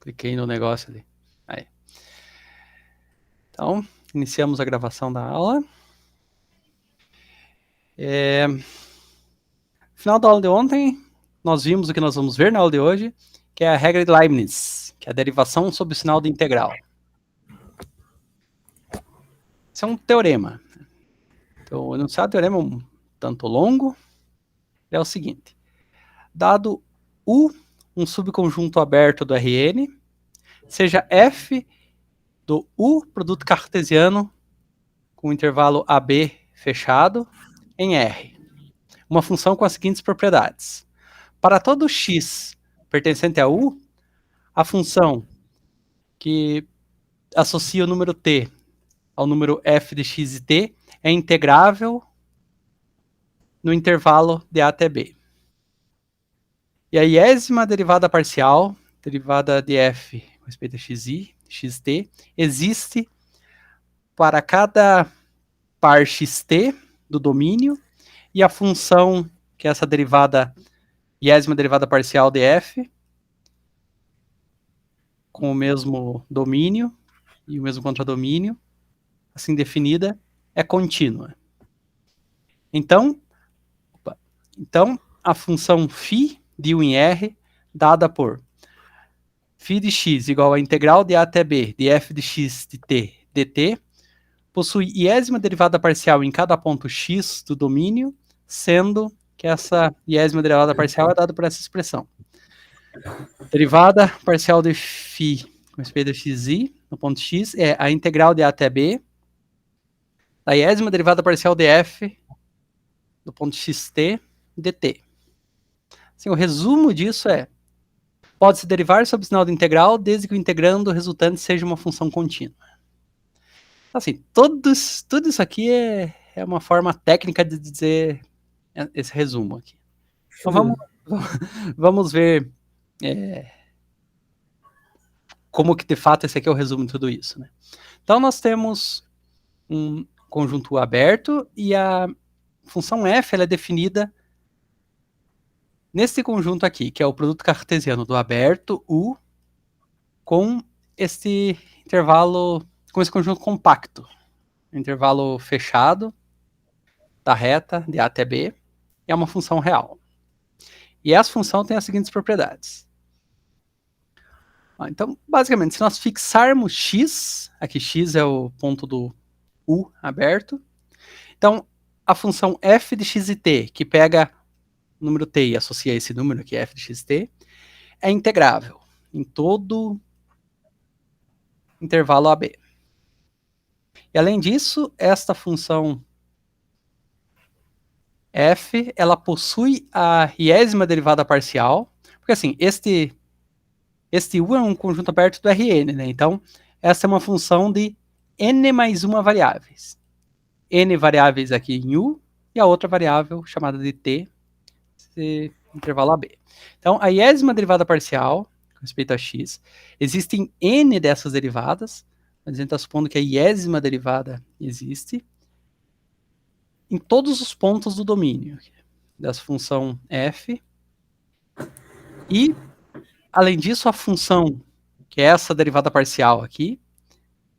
Cliquei no negócio ali. Aí. Então, iniciamos a gravação da aula. No final da aula de ontem, nós vimos o que nós vamos ver na aula de hoje, que é a regra de Leibniz, que é a derivação sob o sinal de integral. Isso é um teorema. Então, o enunciado do teorema é um tanto longo. É o seguinte: dado U, um subconjunto aberto do Rn, seja f do U produto cartesiano com o intervalo AB fechado em R. Uma função com as seguintes propriedades. Para todo x pertencente a U, a função que associa o número t ao número f de x e t é integrável no intervalo de a até b. E a iésima derivada parcial, derivada de f com respeito a xi, xt, existe para cada par xt do domínio, e a função que é essa derivada, iésima derivada parcial de f, com o mesmo domínio e o mesmo contradomínio, assim definida, é contínua. Então, a função φ de U em R, dada por φ de x igual a integral de a até b de f de x de t dt, possui iésima derivada parcial em cada ponto x do domínio, sendo que essa iésima derivada parcial é dada por essa expressão. Derivada parcial de φ com respeito a xi no ponto x é a integral de a até b da iésima derivada parcial de f do ponto xt dt. Assim, o resumo disso é: pode-se derivar sob o sinal de integral desde que o integrando resultante seja uma função contínua. Assim, tudo isso aqui é uma forma técnica de dizer esse resumo aqui. Então vamos ver como que de fato esse aqui é o resumo de tudo isso, né? Então nós temos um conjunto aberto e a função f ela é definida nesse conjunto aqui, que é o produto cartesiano do aberto U com esse intervalo, com esse conjunto compacto, intervalo fechado da reta de a até b, é uma função real. E essa função tem as seguintes propriedades. Então, basicamente, se nós fixarmos x, aqui x é o ponto do U aberto, então a função f de x e t, que pega o número t e associa esse número, que é f de x e t, é integrável em todo intervalo AB. E além disso, esta função f, ela possui a iésima derivada parcial, porque assim, este U é um conjunto aberto do Rn, né? Então, essa é uma função de n mais uma variáveis. N variáveis aqui em U, e a outra variável chamada de t, esse intervalo AB. Então, a iésima derivada parcial, com respeito a x, existem n dessas derivadas, mas a gente está supondo que a iésima derivada existe em todos os pontos do domínio dessa função f. E, além disso, a função, que é essa derivada parcial aqui,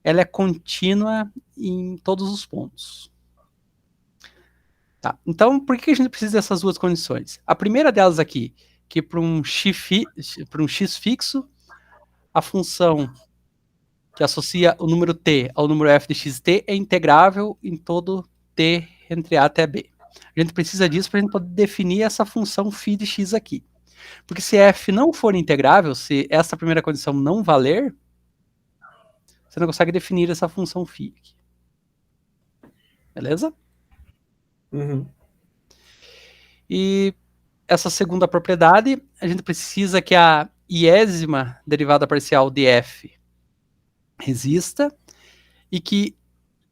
ela é contínua em todos os pontos. Tá. Então, por que a gente precisa dessas duas condições? A primeira delas aqui, que para um x fixo, a função que associa o número t ao número f de xt é integrável em todo t entre a até b. A gente precisa disso para a gente poder definir essa função φ de x aqui. Porque se f não for integrável, se essa primeira condição não valer, você não consegue definir essa função φ aqui. Beleza? Uhum. E essa segunda propriedade, a gente precisa que a iésima derivada parcial de f exista e que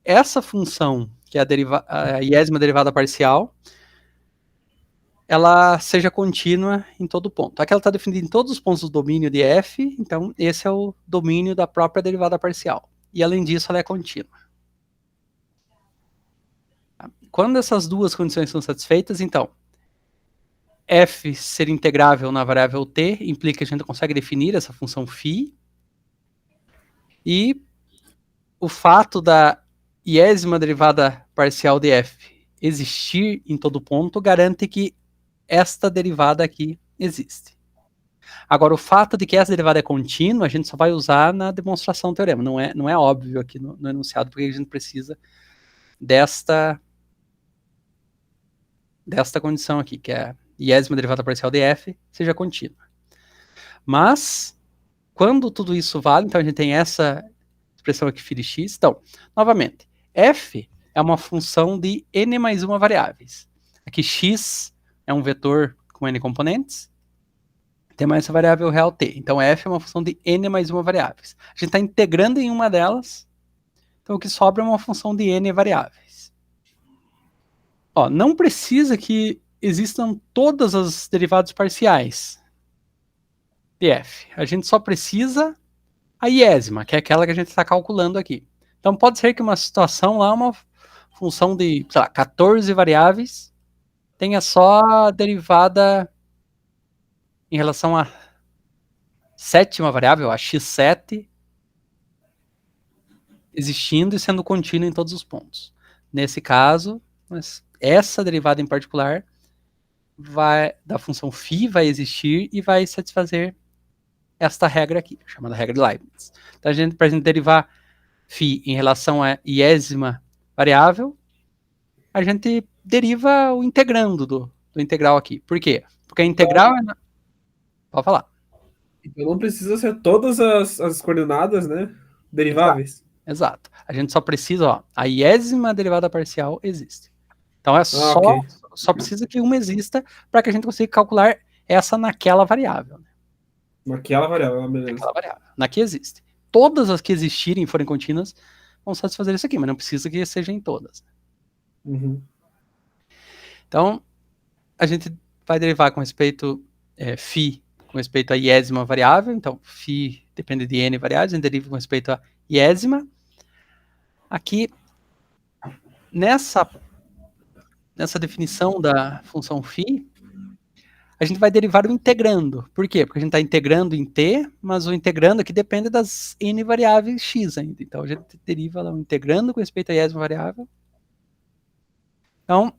essa função, que é a iésima derivada parcial, ela seja contínua em todo ponto. Aqui ela está definida em todos os pontos do domínio de f, então esse é o domínio da própria derivada parcial. E além disso, ela é contínua. Quando essas duas condições são satisfeitas, então, f ser integrável na variável t implica que a gente consegue definir essa função φ. E o fato da iésima derivada parcial de f existir em todo ponto garante que esta derivada aqui existe. Agora, o fato de que essa derivada é contínua, a gente só vai usar na demonstração do teorema. Não é óbvio aqui no enunciado, porque a gente precisa desta condição aqui, que é a iésima derivada parcial de f seja contínua. Mas, quando tudo isso vale, então a gente tem essa expressão aqui, φ de x. Então, novamente, f é uma função de n mais uma variáveis. Aqui x é um vetor com n componentes, tem mais essa variável real t. Então, f é uma função de n mais uma variáveis. A gente está integrando em uma delas, então o que sobra é uma função de n variáveis. Ó, não precisa que existam todas as derivadas parciais de f. A gente só precisa a iésima, que é aquela que a gente está calculando aqui. Então, pode ser que uma situação lá, uma função de, sei lá, 14 variáveis, tenha só a derivada em relação à sétima variável, a x7, existindo e sendo contínua em todos os pontos. Nesse caso, essa derivada em particular da função φ vai existir e vai satisfazer esta regra aqui, chamada regra de Leibniz. Então, para a gente derivar φ em relação à iésima variável, a gente deriva o integrando do integral aqui. Por quê? Porque a integral é... Pode falar. Então não precisa ser todas as coordenadas, né, deriváveis. Exato. A gente só precisa, ó, a iésima derivada parcial existe. Então só precisa que uma exista para que a gente consiga calcular essa naquela variável. Naquela variável, beleza. Naquela variável. Na que existe. Todas as que existirem e forem contínuas vão satisfazer isso aqui, mas não precisa que sejam em todas. Uhum. Então, a gente vai derivar com respeito φ com respeito à iésima variável. Então, φ depende de n variáveis, a gente deriva com respeito à iésima. Aqui, nessa definição da função φ, a gente vai derivar o integrando. Por quê? Porque a gente está integrando em t, mas o integrando aqui depende das n variáveis x ainda. Então, a gente deriva lá o integrando com respeito à iésima variável. Então,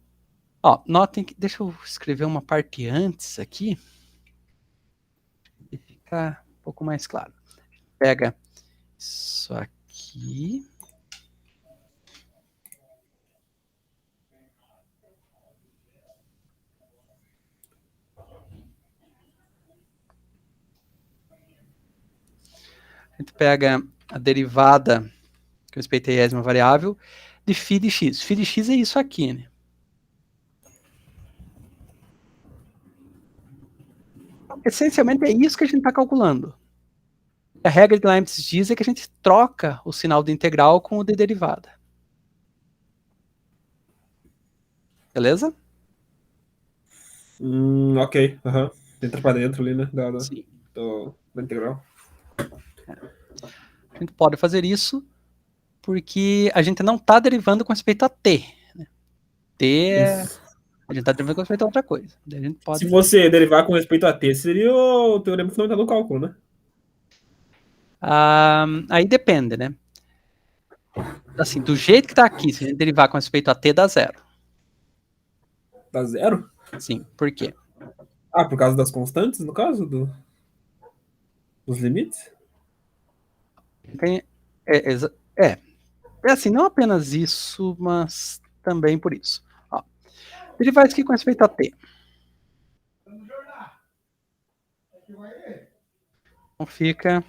ó, notem que... Deixa eu escrever uma parte antes aqui, e ficar um pouco mais claro. Pega isso aqui. A gente pega a derivada com respeito à iésima variável de φ de x. Φ de x é isso aqui, né? Essencialmente é isso que a gente está calculando. A regra de Leibniz diz é que a gente troca o sinal de integral com o de derivada. Beleza? Ok. Uhum. Entra para dentro ali, né? Sim. Da integral. A gente pode fazer isso porque a gente não está derivando com respeito a t. Né? T é... A gente está derivando com respeito a outra coisa. A gente pode... Se você derivar com respeito a t, seria o teorema fundamental do cálculo, né? Aí depende, né? Assim, do jeito que está aqui, se a gente derivar com respeito a t, dá zero. Dá zero? Sim, por quê? Por causa das constantes, no caso? Dos limites? Assim, não apenas isso, mas também por isso. Ó, derivar isso aqui com respeito a t. Então fica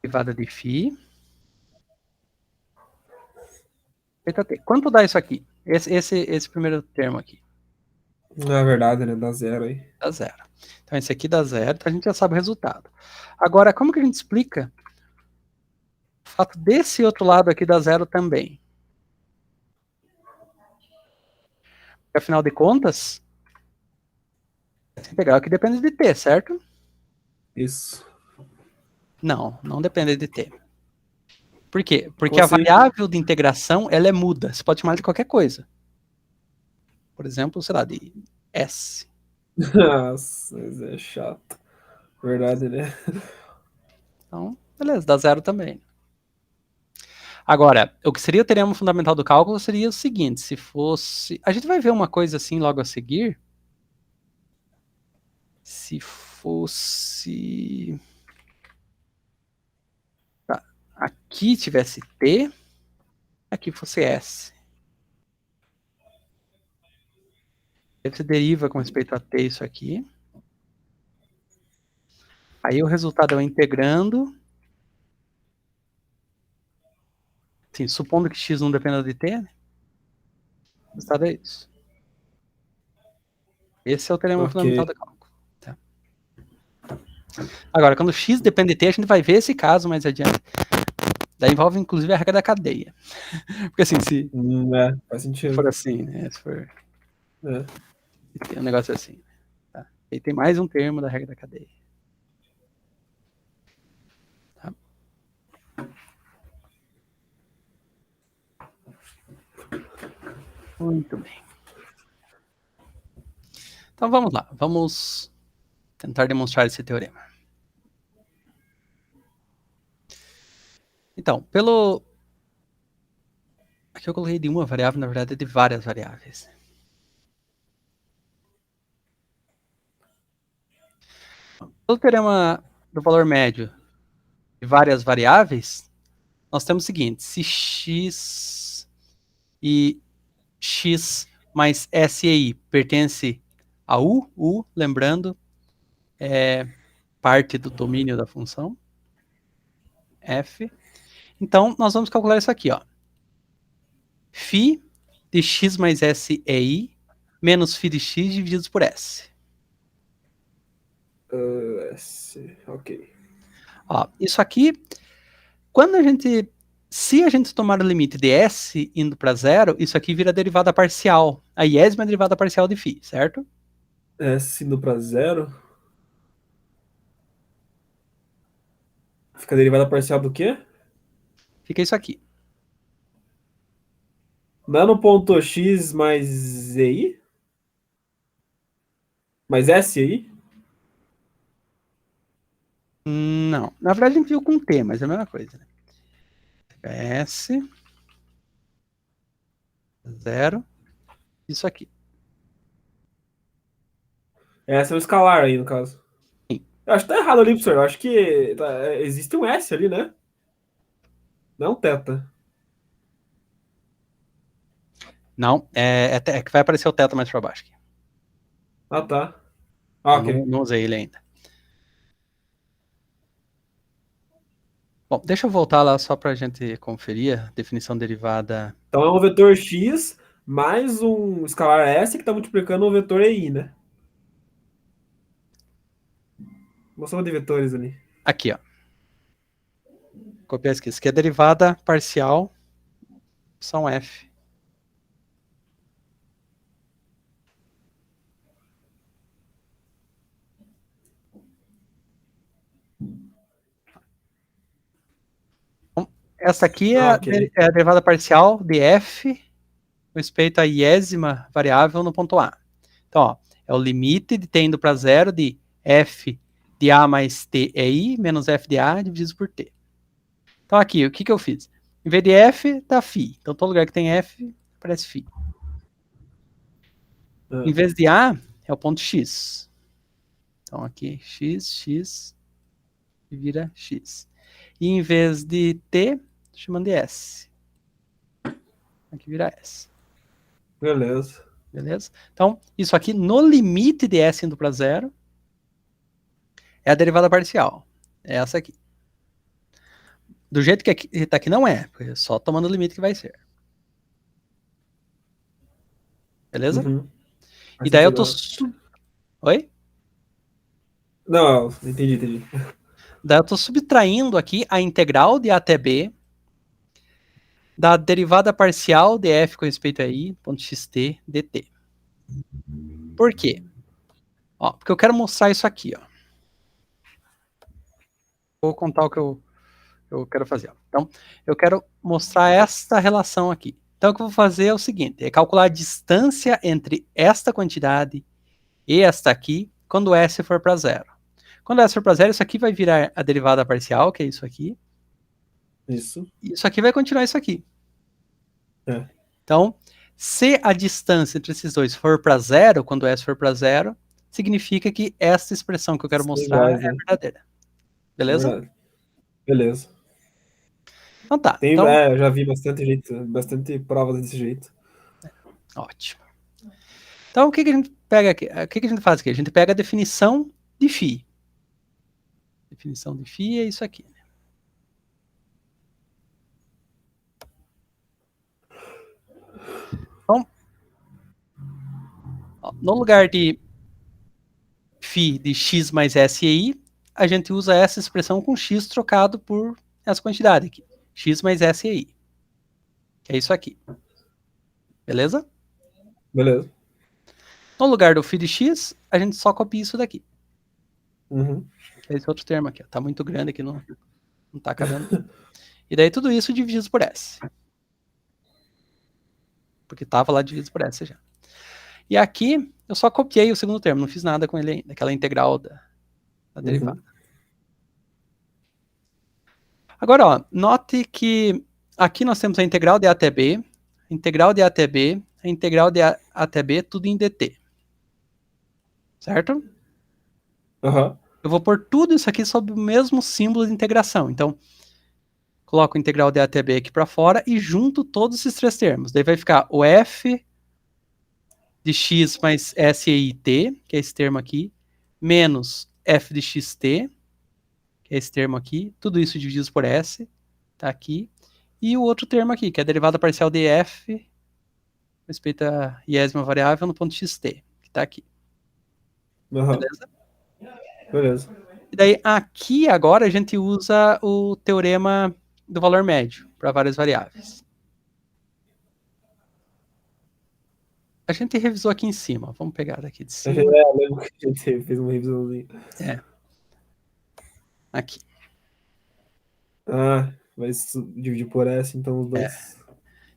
derivada de φ. Quanto dá isso aqui? Esse primeiro termo aqui. Na verdade, né? Dá zero aí. Dá zero. Então esse aqui dá zero, então a gente já sabe o resultado. Agora, como que a gente explica o fato desse outro lado aqui dar zero também? Porque, afinal de contas, essa integral aqui depende de t, certo? Isso. Não depende de t. Por quê? Porque Como a assim? variável de integração, ela é muda. Você pode chamar de qualquer coisa. por exemplo, sei lá, de S. Nossa, mas é chato. Verdade, né? Então, beleza, dá zero também. Agora, o que seria o teorema fundamental do cálculo seria o seguinte, se fosse... A gente vai ver uma coisa assim logo a seguir. Se fosse... Tá, aqui tivesse T, aqui fosse S. Aí você deriva com respeito a T isso aqui. Aí o resultado é o integrando. Sim, supondo que x não dependa de t, né? O resultado é isso. Esse é o teorema fundamental Ok. do cálculo. Tá. Agora, quando x depende de t, a gente vai ver esse caso mais adiante. Daí envolve, inclusive, a regra da cadeia. Porque assim, se Faz for sentido. assim, né? Se for É. um negócio assim. Tá? Aí tem mais um termo da regra da cadeia. Tá? Muito bem. Então vamos lá. Vamos tentar demonstrar esse teorema. Então, pelo... Aqui eu coloquei de uma variável, na verdade é de várias variáveis. Pelo teorema do valor médio de várias variáveis, nós temos o seguinte, se x e x mais s e i pertence a u, lembrando, é parte do domínio da função, f. Então, nós vamos calcular isso aqui, ó. Φ de x mais s e i menos φ de x divididos por s. Ok. Ó, isso aqui, quando a gente... Se a gente tomar o limite de s indo para zero, isso aqui vira derivada parcial. A iésima é a derivada parcial de φ, certo? S indo para zero. Fica a derivada parcial do quê? Fica isso aqui. Não é no ponto x mais EI? Mais S aí? Não. Na verdade, a gente viu com T, mas é a mesma coisa. Né? S, zero, isso aqui. S é o escalar aí, no caso. Sim. Eu acho que tá errado ali, professor. Eu acho que existe um S ali, né? Não teta. Não, é que vai aparecer o teto mais para baixo aqui. Ah, tá. Ah, Eu ok. não usei ele ainda. Bom, deixa eu voltar lá só para a gente conferir a definição derivada. Então é um vetor x mais um escalar S que está multiplicando um vetor EI, né? Uma soma de vetores ali. Aqui, ó. Copiar aqui. Isso aqui é derivada parcial, são f. Então, essa aqui Ah, ok. é a derivada parcial de f com respeito à iésima variável no ponto A. Então, ó, é o limite de t indo para zero de f de a mais t é i menos f de a dividido por t. Então, aqui, o que, que eu fiz? Em vez de f, dá φ. Então, todo lugar que tem f, aparece φ. Em vez de a, é o ponto x. Então, aqui, x, e vira x. E em vez de t, chamando de s. Aqui vira s. Beleza. Beleza? Então, isso aqui no limite de s indo para zero é a derivada parcial. É essa aqui. Do jeito que está aqui não é, porque só tomando o limite que vai ser. Beleza? Uhum. E Faz daí eu sentido. tô... Aham. Oi? Não, entendi. Daí eu tô subtraindo aqui a integral de a até b da derivada parcial de f com respeito a i, ponto xt, dt. Por quê? Ó, porque eu quero mostrar isso aqui. Ó. Vou contar o que eu quero fazer. Ó. Então, eu quero mostrar esta relação aqui. Então, o que eu vou fazer é o seguinte, é calcular a distância entre esta quantidade e esta aqui, quando S for para zero. Quando S for para zero, isso aqui vai virar a derivada parcial, que é isso aqui. Isso. E isso aqui vai continuar isso aqui. É. Então, se a distância entre esses dois for para zero, quando S for para zero, significa que essa expressão que eu quero mostrar é verdadeira. Beleza? É verdade. Beleza. Então tá. Tem, Então, eu já vi bastante provas desse jeito. ótimo. Então, o que a gente pega aqui? O que a gente faz aqui? A gente pega a definição de φ. Definição de φ é isso aqui. Então, no lugar de φ de x mais s e i, a gente usa essa expressão com x trocado por essa quantidade aqui. X mais s e i. Que é isso aqui. Beleza? Beleza. No lugar do φ de x, a gente só copia isso daqui. Uhum. Que é esse outro termo aqui. Ó. Tá muito grande aqui, não tá cabendo. E daí tudo isso dividido por s. Porque tava lá dividido por s já. E aqui, eu só copiei o segundo termo, não fiz nada com ele ainda, aquela integral da derivada. Agora, ó, note que aqui nós temos a integral de a até b, a integral de a até b, a integral de a até b, tudo em dt. Certo? Uhum. Eu vou pôr tudo isso aqui sob o mesmo símbolo de integração. Então, coloco a integral de a até b aqui para fora e junto todos esses três termos. Daí vai ficar o f de x mais s e i t, que é esse termo aqui, menos f de xt, que é esse termo aqui, tudo isso dividido por s, tá aqui, e o outro termo aqui, que é a derivada parcial de f, respeito a iésima variável no ponto xt, que tá aqui. Uhum. Beleza? Beleza. E daí aqui agora a gente usa o teorema do valor médio para várias variáveis. A gente revisou aqui em cima, vamos pegar daqui de cima. Eu lembro que a gente fez uma revisãozinha. É. Aqui. Ah, vai dividir por S, então os dois.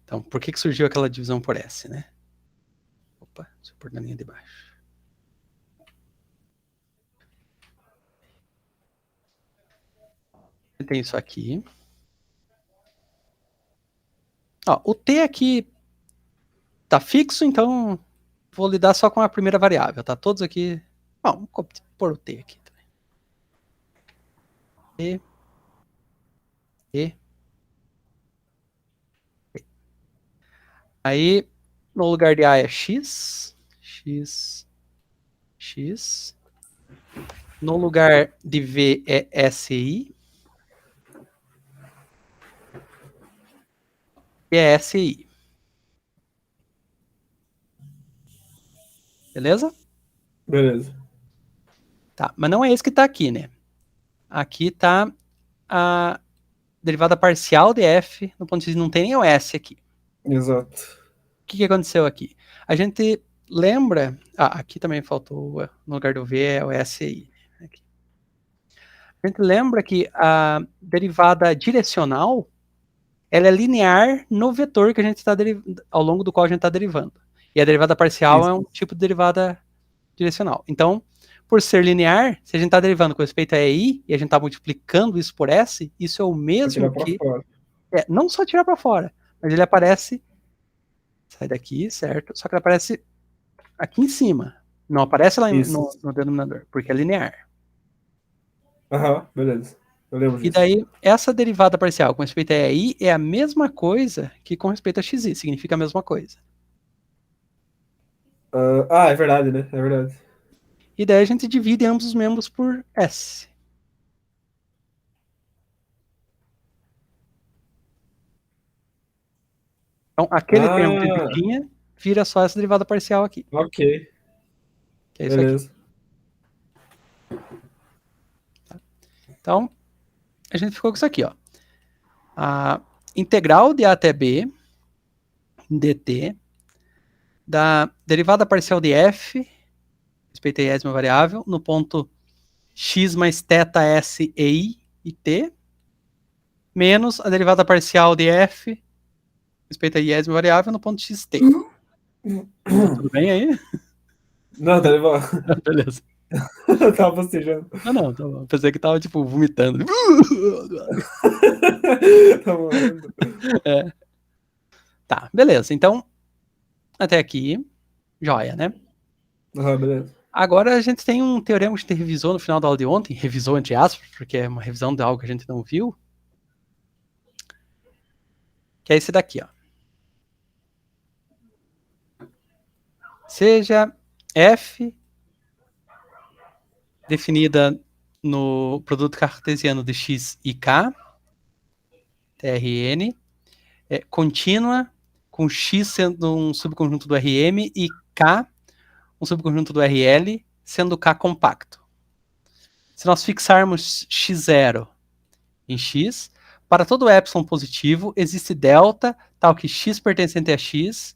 Então, por que surgiu aquela divisão por S, né? Opa, deixa eu pôr na linha de baixo. Tem isso aqui. Ó, o T aqui tá fixo, então vou lidar só com a primeira variável, tá? Todos aqui... Bom, vamos pôr o T aqui também. T. T. T. Aí, no lugar de A é X. X. X. No lugar de V é SI. E é SI. Beleza? Beleza. Tá, mas não é esse que tá aqui, né? Aqui tá a derivada parcial de f no ponto de não tem nem o s aqui. Exato. O que aconteceu aqui? A gente lembra... Ah, aqui também faltou, no lugar do v é o s aí. Aqui. A gente lembra que a derivada direcional ela é linear no vetor que a gente está ao longo do qual a gente está derivando. E a derivada parcial é um tipo de derivada direcional. Então, por ser linear, se a gente está derivando com respeito a EI e a gente está multiplicando isso por S, isso é o mesmo que... não só tirar para fora, mas ele aparece... Sai daqui, certo? Só que ele aparece aqui em cima. Não aparece lá no denominador, porque é linear. Aham, beleza. Eu lembro disso. E daí, essa derivada parcial com respeito a EI é a mesma coisa que com respeito a XI, significa a mesma coisa. É verdade, né? É verdade. E daí a gente divide ambos os membros por S. Então, aquele termo que a gente tinha vira só essa derivada parcial aqui. Ok. Que é isso beleza. Aqui. Então, a gente ficou com isso aqui, ó. A integral de A até B dt da derivada parcial de f, respeito a iésima variável, no ponto x mais θ s e i e t, menos a derivada parcial de f, respeito a iésima variável no ponto xt. Tá tudo bem aí? Não, tá levando. Beleza. Eu tava bocejando. Não, tá bom. Pensei que tava, tipo, vomitando. Tá morrendo. É. Tá, beleza. Então, até aqui, joia, né? Beleza. Agora a gente tem um teorema que a gente revisou no final da aula de ontem, revisou entre aspas, porque é uma revisão de algo que a gente não viu, que é esse daqui, ó. Seja f definida no produto cartesiano de x e k, TRN, contínua, com x sendo um subconjunto do RM e k um subconjunto do RL, sendo k compacto. Se nós fixarmos x0 em x, para todo epsilon positivo, existe delta, tal que x pertencente a x,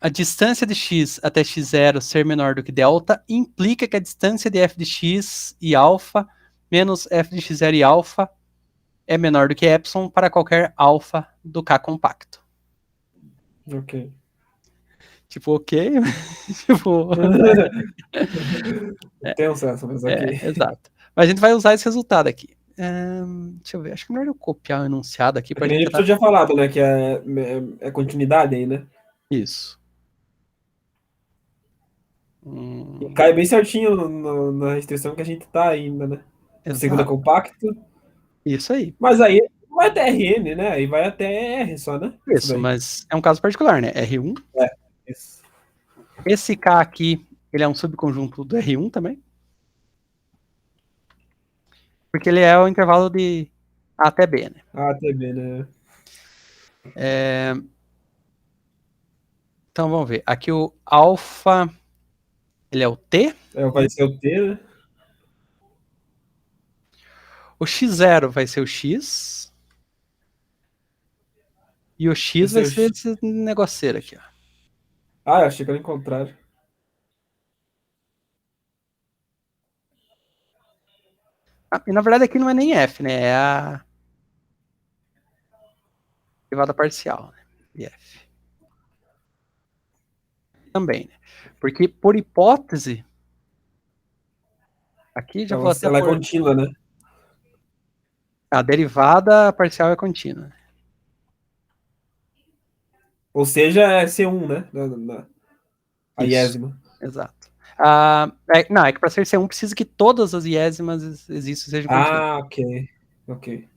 a distância de x até x0 ser menor do que delta, implica que a distância de f de x e alfa menos f de x0 e alfa é menor do que epsilon para qualquer alfa do K compacto. Ok. Tipo, ok. Tipo, Tenso essa, mas ok. exato. Mas a gente vai usar esse resultado aqui. Deixa eu ver, acho que é melhor eu copiar o enunciado aqui É para que a nem gente a pessoa tinha falado, né? Que é continuidade aí, né? Isso. E cai bem certinho na restrição que a gente tá ainda, né? A segunda Exato. compacto. Isso aí. Mas aí vai até RN, né? Aí vai até R só, né? Isso, mas é um caso particular, né? R1. É, isso. Esse K aqui, ele é um subconjunto do R1 também. Porque ele é o intervalo de A até B, né? A até B, né? Então vamos ver. Aqui o alfa, ele é o T. Vai ser o T, né? O X0 vai ser o X. E o X vai ser esse negoceiro aqui, ó. Eu achei que era o contrário. E na verdade aqui não é nem F, né? É a derivada parcial, né? De F. Também, né? Porque por hipótese, aqui já vou até Ela é pôr. contínua, né? A derivada parcial é contínua. Ou seja, é C1, né? A Isso, iésima. exato. Não, é que para ser C1 precisa que todas as iésimas existam sejam contínuas. Ok. Ok.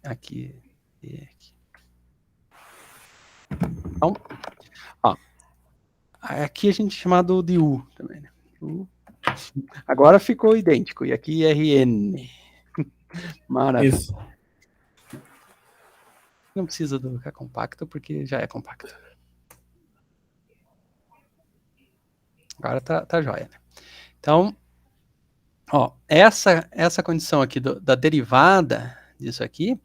Aqui. Então, ó. Aqui a gente é chamado de U também, né? U. Agora ficou idêntico. E aqui RN. Maravilha. Isso. Não precisa do K compacto porque já é compacto. Agora tá jóia, né? Então, ó, essa condição aqui da derivada disso aqui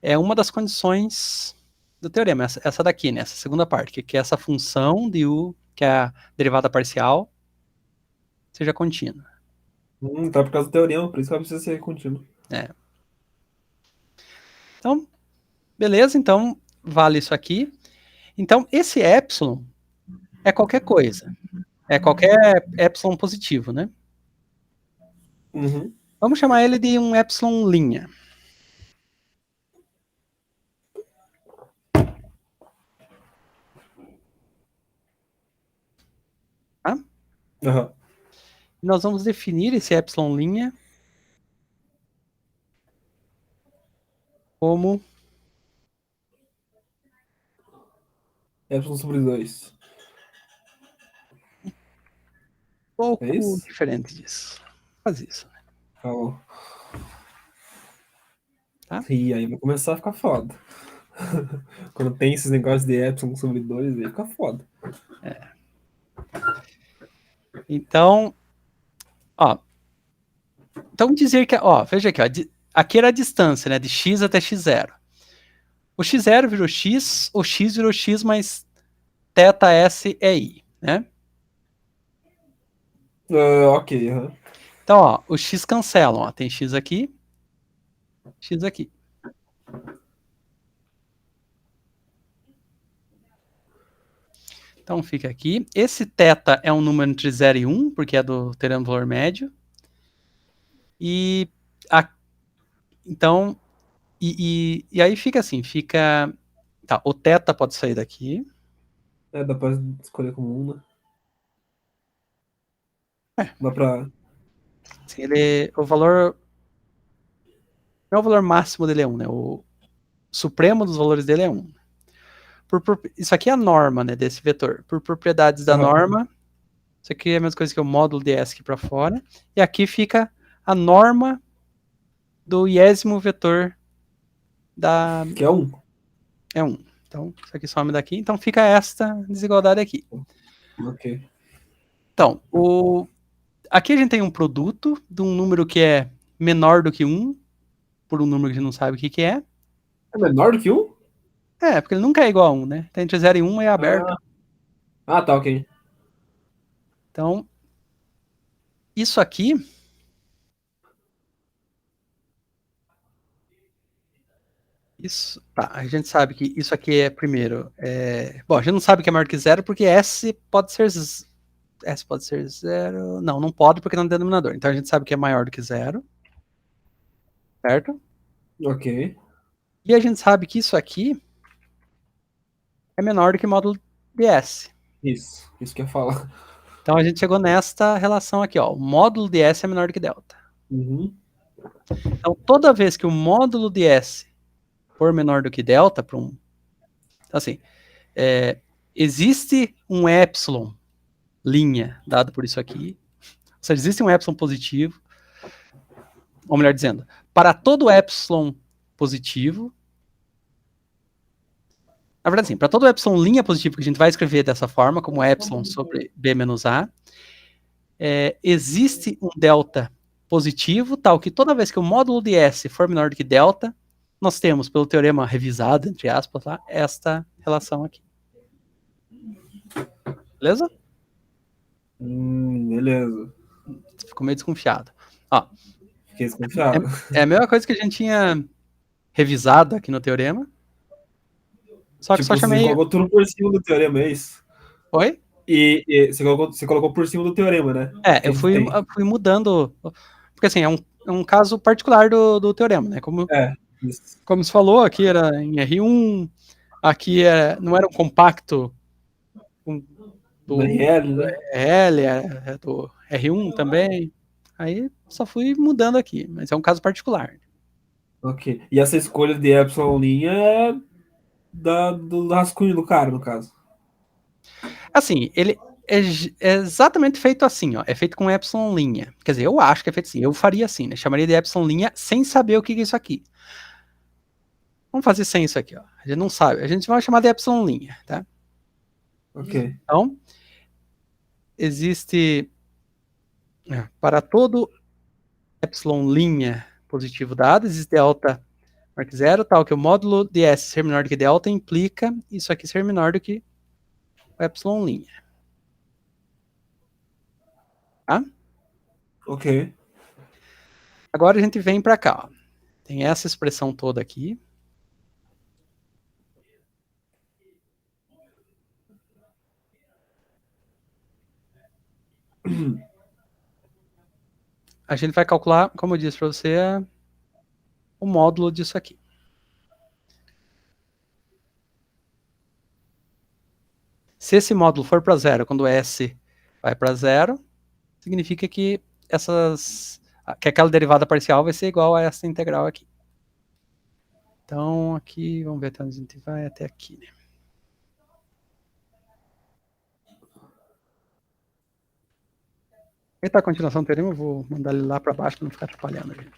é uma das condições do teorema, essa daqui, né? Essa segunda parte, que é essa função de U, que é a derivada parcial, seja contínua. Tá por causa do teorema, por isso que ela precisa ser contínua. Então, beleza, então vale isso aqui. Então, esse epsilon é qualquer coisa. É qualquer epsilon positivo, né? Uhum. Vamos chamar ele de um epsilon linha. Tá? Uhum. Nós vamos definir esse epsilon linha como Epsilon sobre 2. um pouco isso? diferente disso. Faz isso. Né? Falou. Tá? E aí vai começar a ficar foda. Quando tem esses negócios de Epsilon sobre 2, aí fica foda. Então, ó. Então dizer que, ó, veja aqui, ó, aqui era a distância, né, de x até x0. O x0 virou x, o x virou x mais θs é i, né? Ok, uhum. Então, ó, os x cancelam, ó, tem x aqui, Então fica aqui. Esse θ é um número entre 0 e 1, porque é do teorema do valor médio. E então, e aí fica assim, fica... Tá, o θ pode sair daqui. Dá pra escolher como 1, né? Dá pra... Assim, o valor... Não é o valor máximo dele é 1, né? O supremo dos valores dele é 1. Isso aqui é a norma, né, desse vetor. Por propriedades da norma, isso aqui é a mesma coisa que o módulo de S aqui para fora. E aqui fica a norma do iésimo vetor da... Que é 1. É 1. Então, isso aqui some daqui. Então, fica esta desigualdade aqui. Ok. Então, aqui a gente tem um produto de um número que é menor do que 1, por um número que a gente não sabe o que é. É menor do que 1? É, porque ele nunca é igual a 1, né? Tá entre 0 e 1 é aberto. Tá, ok. Então, isso aqui... Isso, tá, a gente sabe que isso aqui é, primeiro, bom, a gente não sabe que é maior que 0 porque S pode ser 0, não pode porque não é denominador, então a gente sabe que é maior do que 0, certo? Ok. E a gente sabe que isso aqui é menor do que módulo de S. Isso que eu ia falar. Então a gente chegou nesta relação aqui, ó, o módulo de S é menor do que delta. Uhum. Então toda vez que o módulo de S for menor do que delta, então assim, existe um epsilon linha dado por isso aqui, ou seja, existe um epsilon positivo, ou melhor dizendo, para todo epsilon positivo, na verdade sim, para todo epsilon linha positivo que a gente vai escrever dessa forma, como epsilon sobre b menos a, existe um delta positivo, tal que toda vez que o módulo de S for menor do que delta, nós temos, pelo teorema revisado, entre aspas, lá, esta relação aqui. Beleza? Beleza. Ficou meio desconfiado. Ó, Fiquei desconfiado. é a mesma coisa que a gente tinha revisado aqui no teorema, só que Tipo, só chamei... você colocou tudo por cima do teorema, é isso? Oi? E você colocou por cima do teorema, né? Eu fui mudando, porque assim, é um caso particular do teorema, né? Isso. Como se falou, aqui era em R1, aqui não era um compacto do RL, né? RL, é do R1 também. Aí só fui mudando aqui, mas é um caso particular. Ok. E essa escolha de epsilon linha é do rascunho do cara, no caso. Assim, ele é exatamente feito assim, ó. É feito com epsilon linha. Quer dizer, eu acho que é feito assim. Eu faria assim, né? Chamaria de epsilon linha sem saber o que é isso aqui. Vamos fazer sem isso aqui, ó. A gente não sabe. A gente vai chamar de epsilon linha, tá? Ok. Então, existe para todo epsilon linha positivo dado, existe delta maior que 0, tal que o módulo de S ser menor do que delta implica isso aqui ser menor do que o epsilon linha. Tá? Ok. Agora a gente vem para cá, ó. Tem essa expressão toda aqui. A gente vai calcular, como eu disse para você, o módulo disso aqui. Se esse módulo for para 0, quando S vai para 0, significa que aquela derivada parcial vai ser igual a essa integral aqui. Então, aqui, vamos ver até onde a gente vai, até aqui, né? Ele tá a continuação do teorema, eu vou mandar ele lá para baixo para não ficar atrapalhando. Gente.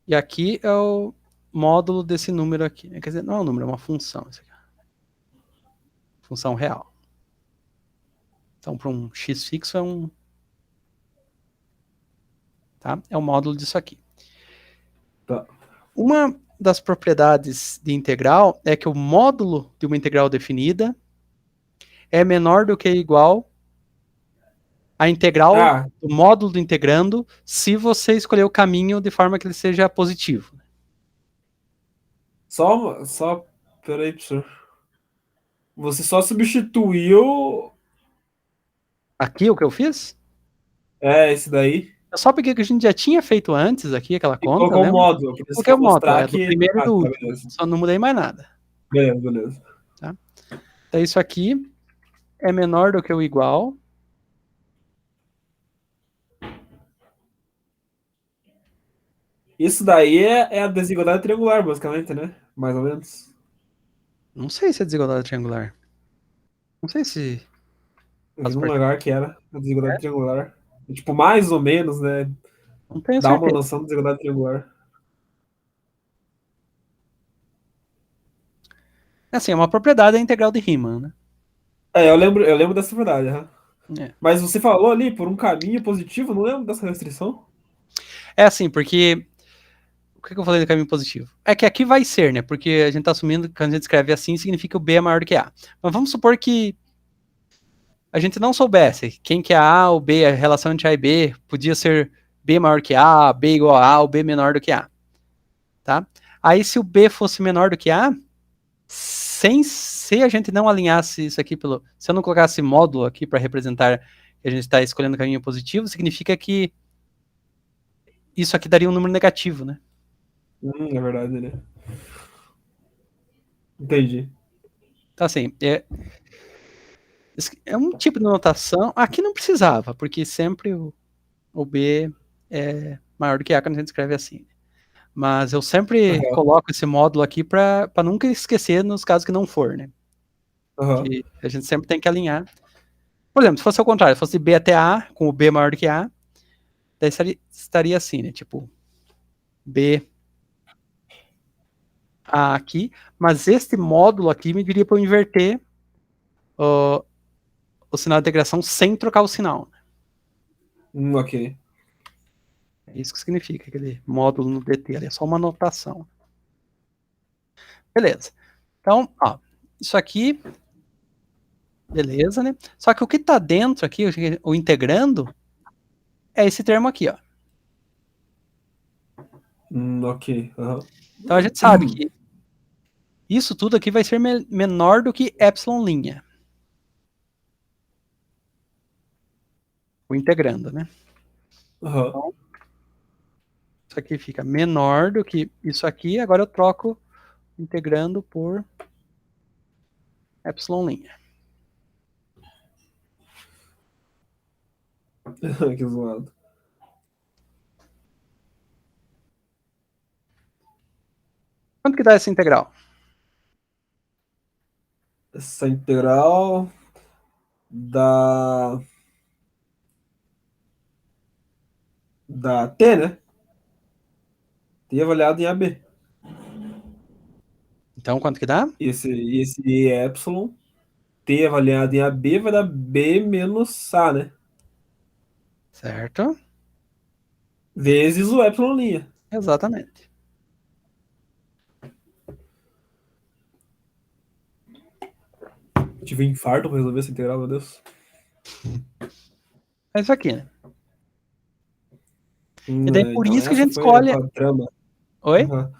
E aqui é o módulo desse número aqui. Né? Quer dizer, não é um número, é uma função. Isso aqui. Função real. Então, para um x fixo é um... Tá? É o módulo disso aqui. Tá. Uma das propriedades de integral é que o módulo de uma integral definida é menor do que igual a integral Ah, do módulo do integrando se você escolher o caminho de forma que ele seja positivo. só, peraí, professor. Você só substituiu, Aqui o que eu fiz? esse daí Eu só peguei o que a gente já tinha feito antes aqui, aquela e conta, colocou o lembra? módulo, porque você Coloquei quer o módulo, mostrar do que... primeiro e Ah, do tá, último. beleza. Só não mudei mais nada. Beleza, beleza. Tá? Então isso aqui é menor do que o igual. Isso daí é a desigualdade triangular, basicamente, né? Mais ou menos. Não sei se é desigualdade triangular. Não sei se Eu vi faz num parte. lugar que era a desigualdade É, triangular. E, tipo, mais ou menos, né? não tenho Dá uma certeza. noção de desigualdade triangular. Assim, é uma propriedade da integral de Riemann, né? Eu lembro dessa verdade, aham. É. Mas você falou ali por um caminho positivo, não lembro dessa restrição? É assim, porque. O que eu falei do caminho positivo? É que aqui vai ser, né? Porque a gente tá assumindo que quando a gente escreve assim, significa que o B é maior do que A. Mas vamos supor que a gente não soubesse quem que é A ou B, a relação entre A e B podia ser B maior que A, B igual a A ou B menor do que A, tá? Aí se o B fosse menor do que A, se a gente não alinhasse isso aqui pelo, se eu não colocasse módulo aqui para representar que a gente está escolhendo o caminho positivo, significa que isso aqui daria um número negativo, né? É verdade, né? Entendi. Então assim, é um tipo de notação. Aqui não precisava, porque sempre o B é maior do que A quando a gente escreve assim. Mas eu sempre Aham, coloco esse módulo aqui para nunca esquecer nos casos que não for, né? aham. Que a gente sempre tem que alinhar. Por exemplo, se fosse ao contrário, se fosse B até A, com o B maior do que A, daí estaria assim, né? Tipo, B, A aqui, mas este módulo aqui me diria para eu inverter o, o sinal de integração sem trocar o sinal. Ok. É isso que significa aquele módulo no DT, ali é só uma anotação. Beleza. Então, ó, isso aqui, beleza, né? Só que o que está dentro aqui, o integrando, é esse termo aqui, ó. Ok. Aham. Então a gente sabe que isso tudo aqui vai ser menor do que epsilon', o integrando, né? Aham. Então, isso aqui fica menor do que isso aqui, agora eu troco integrando por epsilon'. Que zoado. Quanto que dá essa integral? Essa integral da, da T, né? T avaliado em AB. Então, quanto que dá? Esse epsilon, T avaliado em AB vai dar B menos A, né? Certo? Vezes o epsilon linha. Exatamente. Tive um infarto pra resolver essa integral, meu Deus. É isso aqui, né? E daí por Então isso que a essa gente foi a escolhe. tua trama. Oi? Aham.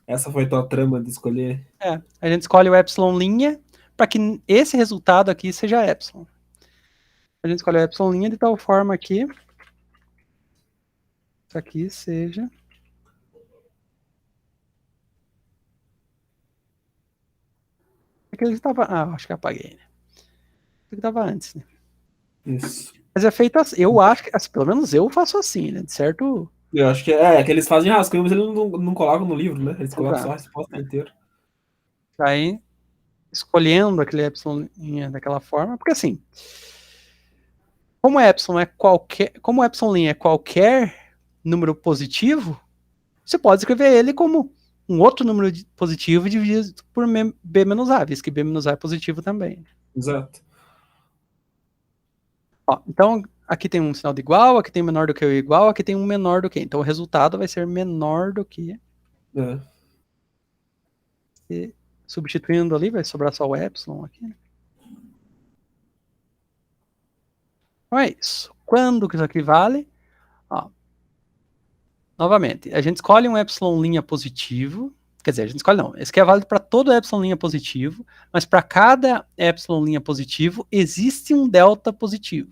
Essa foi a tua trama de escolher. É, a gente escolhe o epsilon' para que esse resultado aqui seja epsilon. A gente escolhe o epsilon' de tal forma que isso aqui seja. Aqui ele estava. Ah, acho que apaguei, né? Isso aqui estava antes, né? Isso. Mas é feito assim. Eu acho que, assim, pelo menos eu faço assim, né? De certo. Eu acho que é que eles fazem rascunho, mas eles não colocam no livro, né? Eles colocam só a Exato. resposta inteira. Aí, escolhendo aquele epsilon daquela forma, porque assim, como o epsilon é qualquer número positivo, você pode escrever ele como um outro número positivo dividido por b menos a, visto que b menos a é positivo também. Exato. Ó, então, aqui tem um sinal de igual, aqui tem menor do que o igual, aqui tem um menor do que. Então, o resultado vai ser menor do que. É. E substituindo ali, vai sobrar só o epsilon aqui. Então é isso. Quando que isso aqui vale? Ó, novamente, a gente escolhe um epsilon' positivo. Quer dizer, a gente escolhe não. Esse aqui é válido para todo epsilon' positivo, mas para cada epsilon' positivo existe um delta positivo.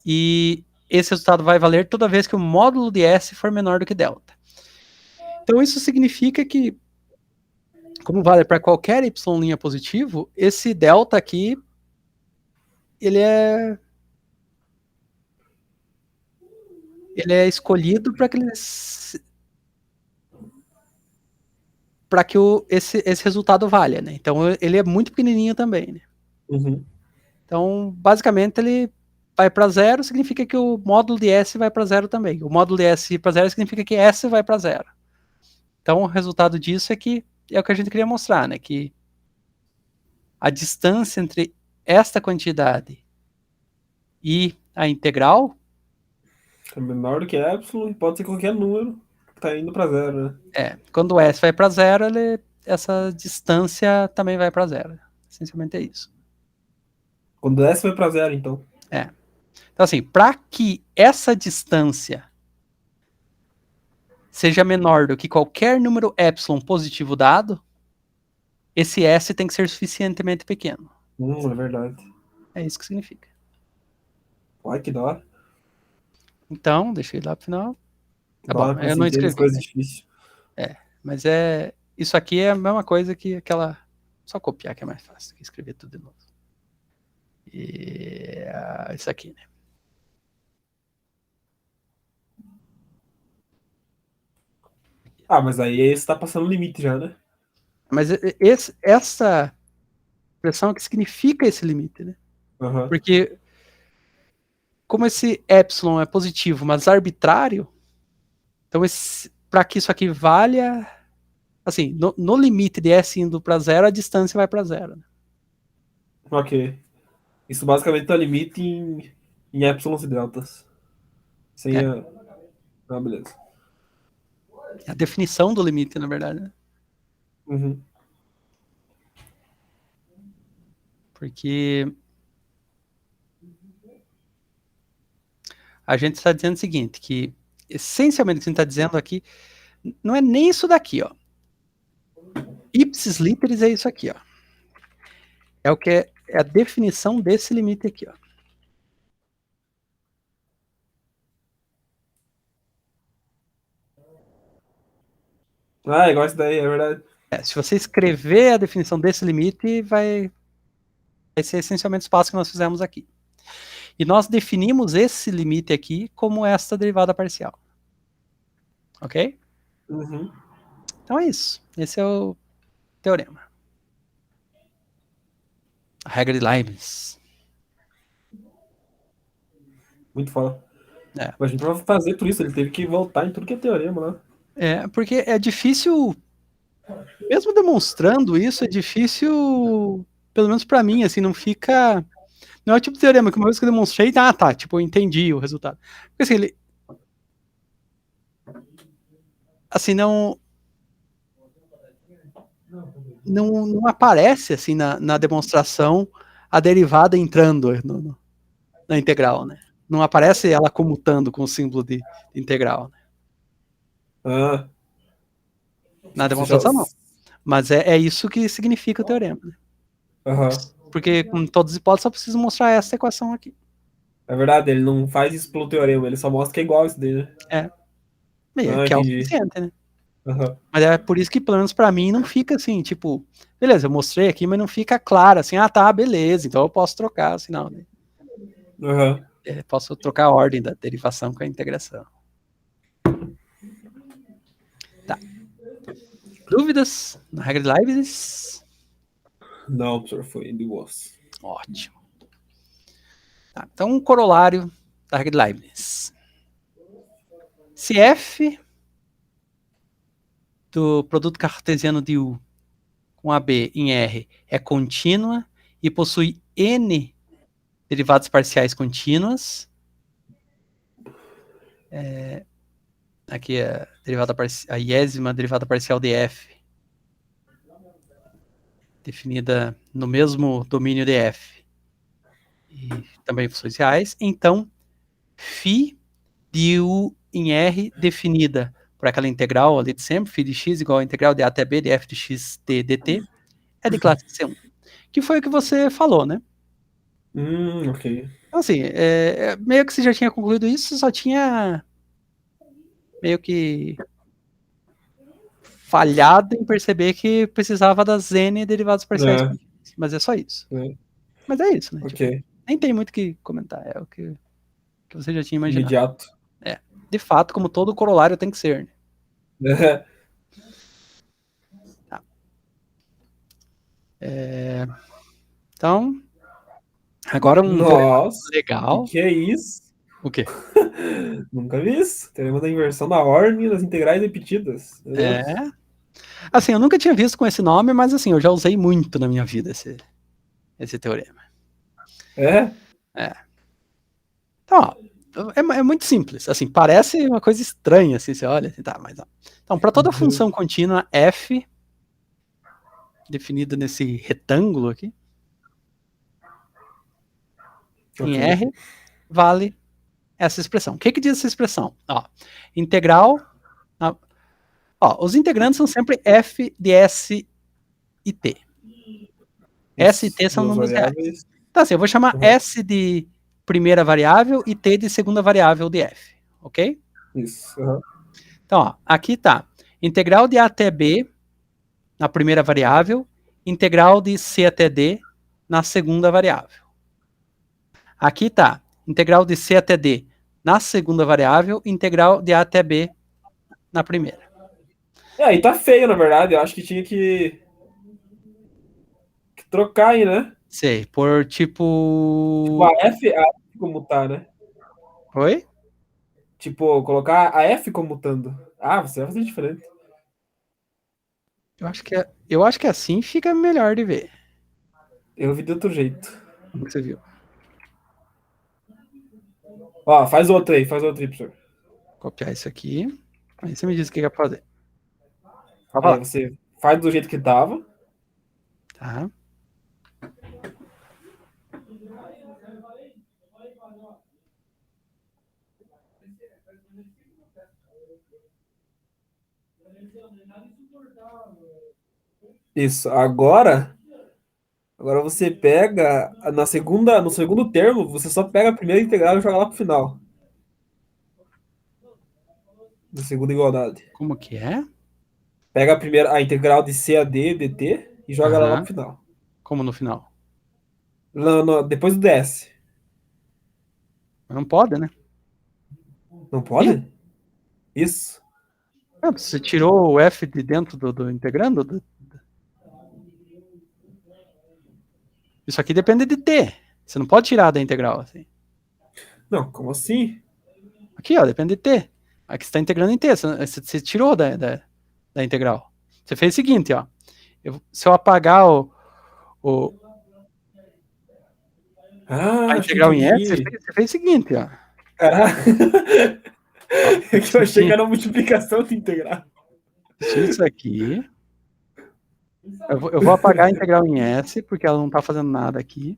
E esse resultado vai valer toda vez que o módulo de S for menor do que delta. Então isso significa que, como vale para qualquer epsilon' positivo, esse delta aqui, ele é escolhido para que esse resultado valha, né? Então ele é muito pequenininho também, né? Uhum. Então, basicamente, ele vai para zero, significa que o módulo de S vai para zero também. O módulo de S para zero significa que S vai para zero. Então, o resultado disso é que é o que a gente queria mostrar, né? Que a distância entre esta quantidade e a integral É menor do que epsilon, pode ser qualquer número que tá indo para zero, né? quando o S vai para zero, essa distância também vai para zero. Essencialmente é isso. Quando S vai para zero, então. Então, assim, para que essa distância seja menor do que qualquer número epsilon positivo dado, esse S tem que ser suficientemente pequeno. É verdade. É isso que significa. Uai, que da hora. Então, deixa eu ir lá pro final. Tá Da bom, hora eu não conseguir as escrevi, coisas né? difíceis. Mas isso aqui é a mesma coisa que aquela. Só copiar que é mais fácil do que escrever tudo de novo. E isso aqui, né? Ah, mas aí você tá passando o limite já, né? Mas essa expressão é que significa esse limite, né? Uhum. Porque como esse epsilon é positivo, mas arbitrário, então para que isso aqui valha, assim, no limite de S indo para zero, a distância vai para zero. Né? Ok. Isso basicamente tá limite em epsilon e deltas. Sem É, a. Ah, beleza. é a definição do limite, na verdade. Né? Uhum. Porque a gente está dizendo o seguinte, que essencialmente o que a gente está dizendo aqui não é nem isso daqui, ó. Ipsis literis é isso aqui, ó. É o que é a definição desse limite aqui, ó. Ah, é igual isso daí, é verdade. Se você escrever a definição desse limite, vai ser essencialmente o espaço que nós fizemos aqui. E nós definimos esse limite aqui como esta derivada parcial. Ok? Uhum. Então é isso. Esse é o teorema. A regra de Leibniz. Muito foda. É. Mas a gente vai fazer tudo isso, ele teve que voltar em tudo que é teorema, né? Porque é difícil, mesmo demonstrando isso, é difícil, pelo menos para mim, assim, não fica. Não é o tipo de teorema que uma vez que eu demonstrei, tá, tipo, eu entendi o resultado. Porque assim, ele. Assim, não aparece, assim, na demonstração a derivada entrando na integral, né? Não aparece ela comutando com o símbolo de integral. Né? Ah, Na você já. demonstração, não. Mas é isso que significa o teorema. Né? Aham. Porque, com todas as hipóteses, só preciso mostrar essa equação aqui. É verdade, ele não faz isso pelo teorema, ele só mostra que é igual isso daí, né? É. Ah, Que é o entendi. suficiente, né? Aham. Mas é por isso que, pelo menos pra mim, não fica assim, tipo, beleza, eu mostrei aqui, mas não fica claro, assim, tá, beleza, então eu posso trocar, assim, não. Né? Aham. Posso trocar a ordem da derivação com a integração. Tá. Dúvidas na regra de Leibniz? Não, professor, foi de boas. Ótimo. Tá, então, um corolário da regra de Leibniz. Se f do produto cartesiano de U com AB em R é contínua e possui N derivadas parciais contínuas, aqui é a iésima derivada parcial de f, definida no mesmo domínio de f, e também funções reais. Então, φ de U em R definida por aquela integral ali de sempre, φ de x igual a integral de a até b de f de x t dt, é de classe C1. Que foi o que você falou, né? Ok. Então, assim, meio que você já tinha concluído isso, só tinha meio que falhado em perceber que precisava das n derivadas parciais É, contínuas. Mas é só isso. é, Mas é isso, né? ok. Tipo, nem tem muito o que comentar, é o que você já tinha imaginado. Imediato. É, de fato, como todo corolário tem que ser, né? Tá. Então, agora um teorema Nossa, legal. que é isso? O quê? Nunca vi isso. Teorema da inversão da ordem das integrais repetidas. Meu Deus. Assim, eu nunca tinha visto com esse nome, mas assim, eu já usei muito na minha vida esse teorema. É? Então, ó, é muito simples. Assim, parece uma coisa estranha, assim, você olha, assim, tá, mas ó. Então, para toda função contínua f, definida nesse retângulo aqui, em Ok. R, vale essa expressão. O que diz essa expressão? Ó, integral. Ó, os integrantes são sempre f de s e t. S e Isso, t são duas números reais. variáveis. Então, assim, eu vou chamar Uhum. S de primeira variável e T de segunda variável de F, ok? Isso. Uhum. Então, ó, aqui tá integral de A até B na primeira variável, integral de C até D na segunda variável. Aqui tá integral de C até D na segunda variável, integral de A até B na primeira. Aí tá feio, na verdade. Eu acho que tinha que trocar aí, né? Sei, por Tipo, tipo... a F como tá, né? Oi? Tipo, colocar a F como mutando. Ah, você vai fazer diferente. Eu acho que assim fica melhor de ver. Eu vi de outro jeito. Como que você viu? Ó, faz outro aí, professor. Copiar isso aqui. Aí você me diz o que é pra fazer. Pode Aí falar. você faz do jeito que tava. Tá. Isso. Agora você pega no segundo termo, você só pega a primeira integral e joga lá pro final. Na segunda igualdade. Como que é? Pega a integral de C a D dt e joga ela lá pro Aham. final. Como no final? Depois do DS. Mas não pode, né? Não Ih, pode? Isso. você tirou o F de dentro do integrando? Isso aqui depende de T. Você não pode tirar da integral, assim. Não, como assim? Aqui, ó, depende de T. Aqui você está integrando em T. Você tirou da integral. Você fez o seguinte, ó. Se eu apagar o, a Acho que integral em S, entendi. você fez o seguinte, ó. Caraca. Ó, É que eu achei que era multiplicação de integral. tira isso aqui. Eu vou apagar a integral em S, porque ela não está fazendo nada aqui.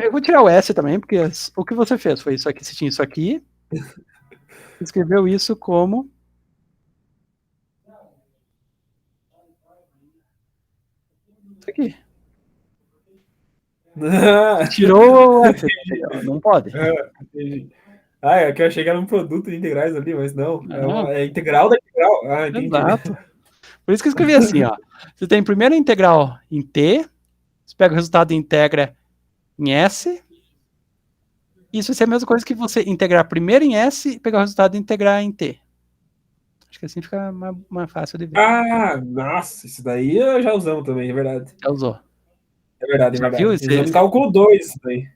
Eu vou tirar o S também, porque o que você fez foi isso aqui. Você tinha isso aqui. Escreveu isso como... Isso aqui. Você tirou o F. Não pode. Entendi. Ah, é que eu achei que era um produto de integrais ali, mas não. Não, É integral da integral. Ah, entendi. exato. Por isso que eu escrevi assim, ó. Você tem primeiro a integral em T, você pega o resultado e integra em S. Isso vai ser a mesma coisa que você integrar primeiro em S e pegar o resultado e integrar em T. Acho que assim fica mais fácil de ver. Ah, nossa, isso daí eu já usamos também, é verdade. Já usou. É verdade, é Já viu verdade. Usamos em esse, cálculo 2 isso daí.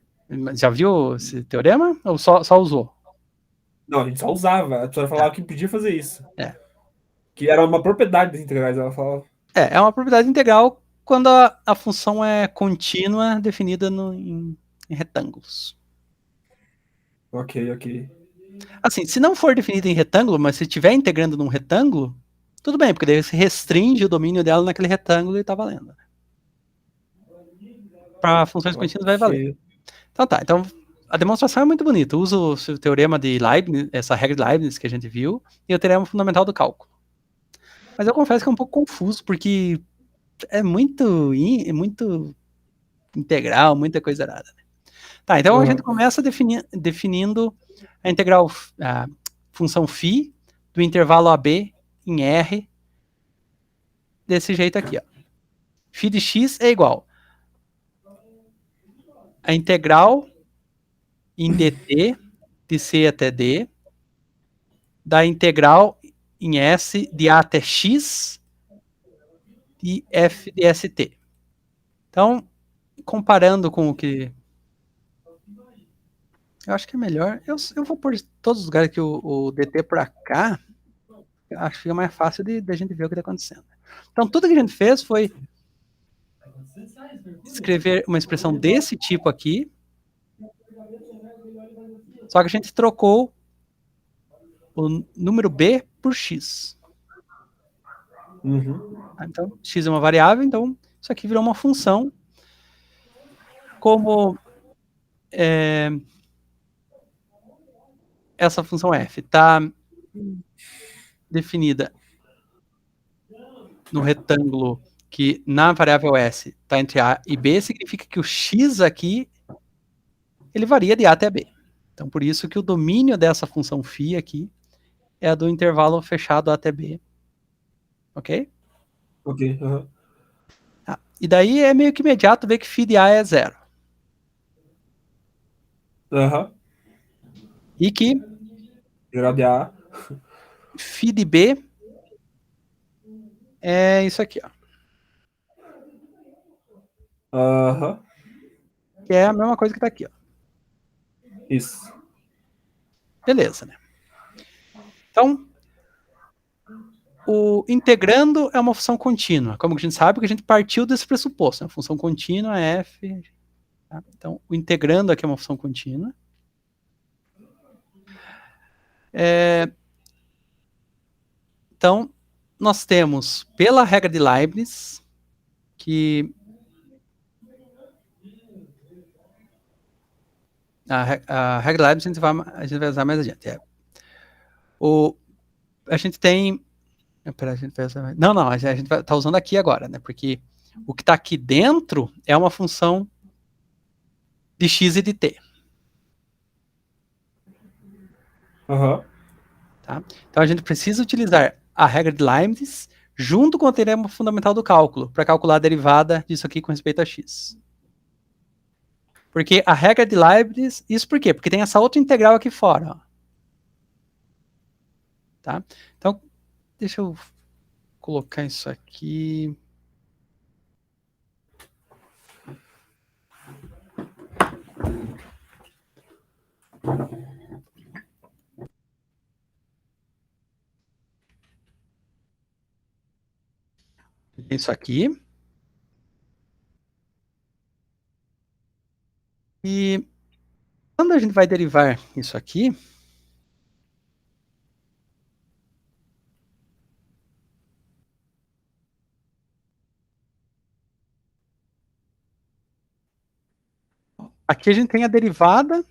já viu esse teorema? Ou só usou? Não, a gente só usava. A professora É, falava que podia fazer isso. é. Que era uma propriedade das integrais, ela falava. É uma propriedade integral quando a função é contínua, definida em retângulos. Ok, ok. Assim, se não for definida em retângulo, mas se estiver integrando num retângulo, tudo bem, porque daí você restringe o domínio dela naquele retângulo e tá valendo. para funções contínuas vai valer. Então tá, então a demonstração é muito bonita. Usa o teorema de Leibniz, essa regra de Leibniz que a gente viu, e o teorema fundamental do cálculo. Mas eu confesso que é um pouco confuso, porque é muito integral, muita coisa errada. Tá, então a gente começa definindo a integral, a função φ do intervalo AB em R, desse jeito aqui, ó. Φ de x é igual a integral em dt de C até D da integral em S de A até X de F de ST. Então, comparando com o que... Eu acho que é melhor... Eu vou pôr todos os lugares que o dt por cá. Eu acho que fica mais fácil de a gente ver o que está acontecendo. Então, tudo que a gente fez foi escrever uma expressão desse tipo aqui, só que a gente trocou o número b por x. Então, x é uma variável, então isso aqui virou uma função. Como essa função f está definida no retângulo que na variável s está entre a e b, significa que o x aqui ele varia de a até b. Então, por isso que o domínio dessa função φ aqui é a do intervalo fechado a até b. Ok? Ok. Tá. E daí é meio que imediato ver que φ de a é zero. E que Geral de A. φ de b é isso aqui, ó. Que é a mesma coisa que está aqui, ó. Isso. Beleza, né? Então, o integrando é uma função contínua. Como a gente sabe, que a gente partiu desse pressuposto. Né? A função contínua é f. Tá? Então, o integrando aqui é uma função contínua. Então, nós temos, pela regra de Leibniz, que a regra de Leibniz a gente vai usar mais adiante. A gente tem... Pera, a gente vai usar... Não, a gente está usando aqui agora, né? Porque o que está aqui dentro é uma função de x e de t. Tá? Então a gente precisa utilizar a regra de Leibniz junto com o teorema fundamental do cálculo para calcular a derivada disso aqui com respeito a x. Porque a regra de Leibniz, isso por quê? Porque tem essa outra integral aqui fora. Ó. Tá? Então, deixa eu colocar isso aqui. Isso aqui. E quando a gente vai derivar isso aqui, aqui a gente tem a derivada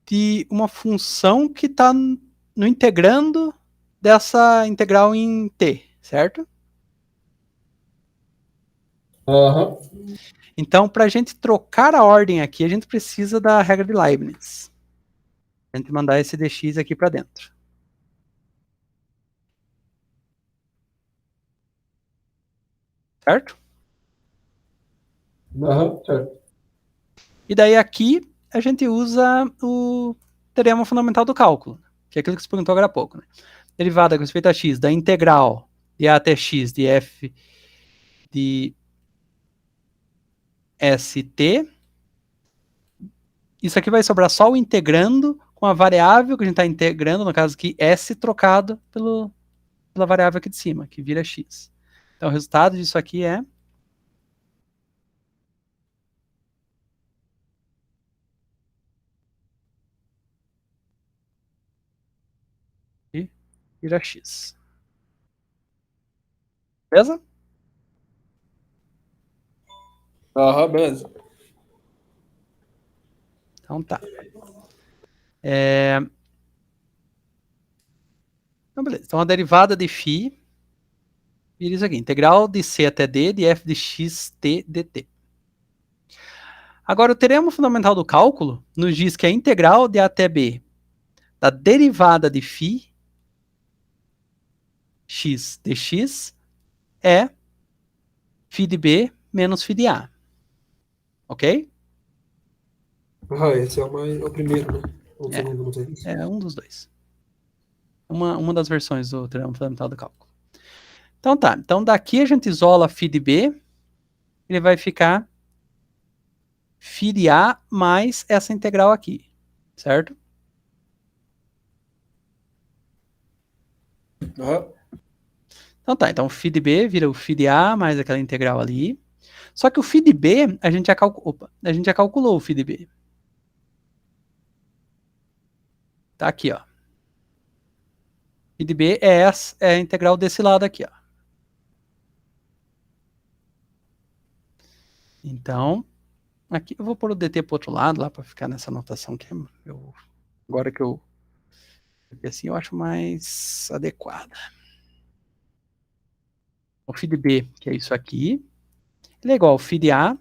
de uma função que está no integrando dessa integral em t, certo? Então, para a gente trocar a ordem aqui, a gente precisa da regra de Leibniz. A gente mandar esse dx aqui para dentro. Certo? Certo. E daí aqui a gente usa o teorema fundamental do cálculo, que é aquilo que você perguntou agora há pouco. Né? Derivada com respeito a x da integral de a até x de f de st. Isso aqui vai sobrar só o integrando com a variável que a gente está integrando, no caso aqui, s trocado pela variável aqui de cima, que vira x. Então o resultado disso aqui é... e vira x. Beleza? Aham, beleza. Então tá. Então, beleza. Então a derivada de φ vira isso aqui. Integral de c até d de f de x t dt. Agora, o teorema fundamental do cálculo nos diz que a integral de a até b da derivada de φ x dx é φ de b menos φ de a. Ok? Esse é o primeiro, né? O segundo, não sei. É um dos dois. Uma das versões do teorema fundamental do cálculo. Então tá. Então daqui a gente isola φ de b. Ele vai ficar φ de a mais essa integral aqui. Certo? Aham. Então tá. Então φ de b vira o φ de a mais aquela integral ali. Só que o φ de b, a gente já calculou o φ de b. Tá aqui, ó. Φ de b é a integral desse lado aqui, ó. Então, aqui eu vou pôr o dt pro outro lado, lá para ficar nessa notação que agora que eu porque assim eu acho mais adequada. O φ de b, que é isso aqui, ele é igual ao φ de a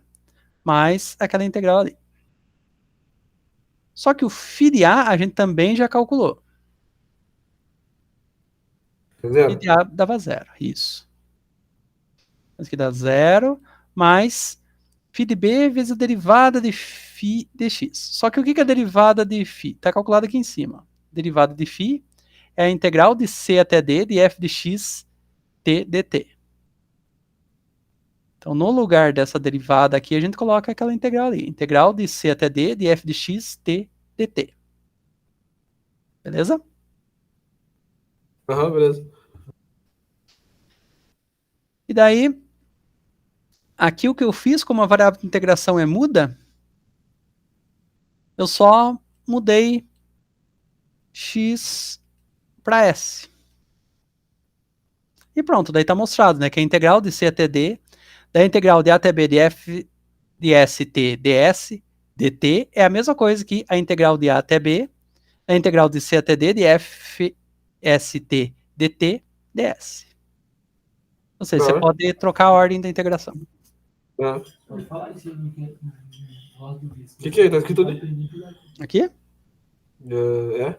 mais aquela integral ali. Só que o φ de a gente também já calculou. Φ de a dava zero, isso. Isso aqui dá zero, mais φ de b vezes a derivada de φ de x. Só que o que é a derivada de φ? Está calculado aqui em cima. Derivada de φ é a integral de c até d de f de x t dt. Então, no lugar dessa derivada aqui, a gente coloca aquela integral ali. Integral de c até d de f de x t dt. Beleza? Aham, beleza. E daí, aqui o que eu fiz, como a variável de integração é muda, eu só mudei x para s. E pronto, daí está mostrado, né, que a integral de c até d, da integral de a até b de f de st ds dt é a mesma coisa que a integral de a até b, a integral de c até d de f st dt ds. Ou seja, você pode trocar a ordem da integração. O que é? Tá escrito ali? Aqui? É?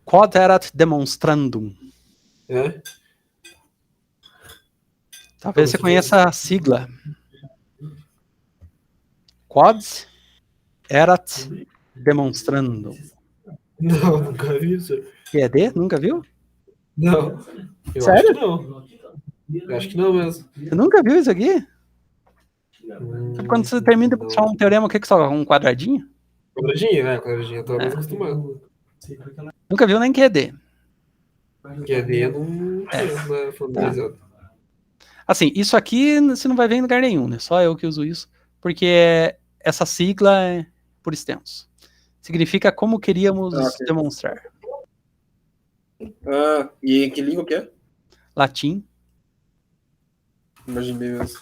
Quadrant demonstrandum. É? Talvez você conheça a sigla. Quads erat demonstrandum. Não, nunca vi isso. Que é D? Nunca viu? Não. Eu Sério? acho que não. Eu acho que não mesmo. Você nunca viu isso aqui? Quando você termina de puxar um teorema, o que só? Um quadradinho? Quadradinho, né? Quadradinho, eu tô mais acostumado. Nunca viu nem QD. QD eu não conheço, né? Familiarizado. Assim, isso aqui você não vai ver em lugar nenhum, né? Só eu que uso isso, porque essa sigla é por extenso. Significa como queríamos demonstrar. Ah, e que língua que é? Latim. Imaginei mesmo.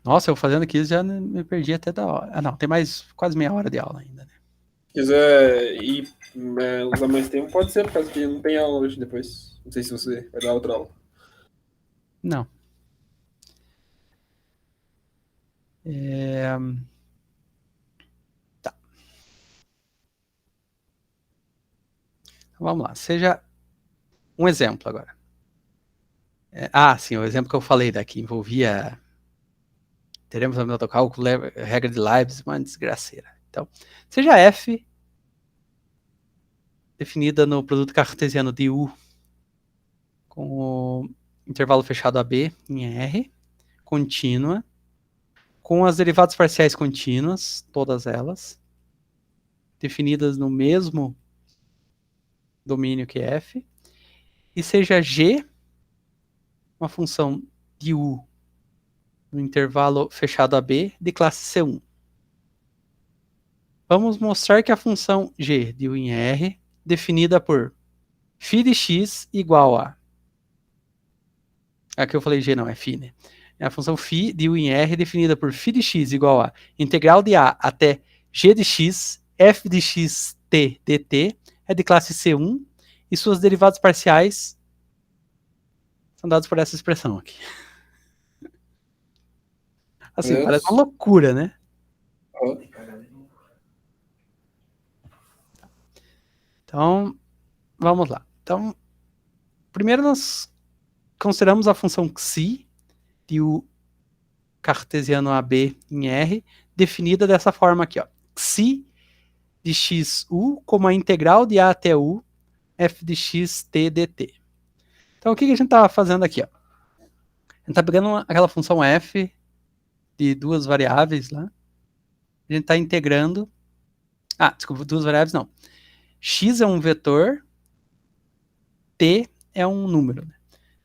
Nossa, eu fazendo aqui já me perdi até da hora. Ah, não, tem mais quase meia hora de aula ainda, né? Se quiser ir usar mais tempo, pode ser, por causa que não tem aula hoje depois. Não sei se você vai dar outra aula. Não. Tá. Vamos lá. Seja um exemplo agora. Sim, o exemplo que eu falei daqui envolvia teremos o cálculo, regra de Leibniz, uma desgraceira. Então, seja f definida no produto cartesiano de U com o intervalo fechado AB em R, contínua, com as derivadas parciais contínuas, todas elas, definidas no mesmo domínio que F, e seja G uma função de U no intervalo fechado AB de classe C1. Vamos mostrar que a função G de U em R, definida por φ de x igual a Aqui eu falei G, não, é φ, né? É a função φ de U em R definida por φ de x igual a integral de A até G de x, f de x t dt é de classe C1 e suas derivadas parciais são dados por essa expressão aqui. Assim, parece uma loucura, né? Então, vamos lá. Então, primeiro nós consideramos a função xi de U cartesiano AB em R, definida dessa forma aqui, ó. Xi de xu como a integral de A até U, f de x t dt. Então, o que a gente está fazendo aqui? Ó? A gente está pegando aquela função f de duas variáveis lá. A gente está integrando. Ah, desculpa, duas variáveis não. X é um vetor, t é um número. Né?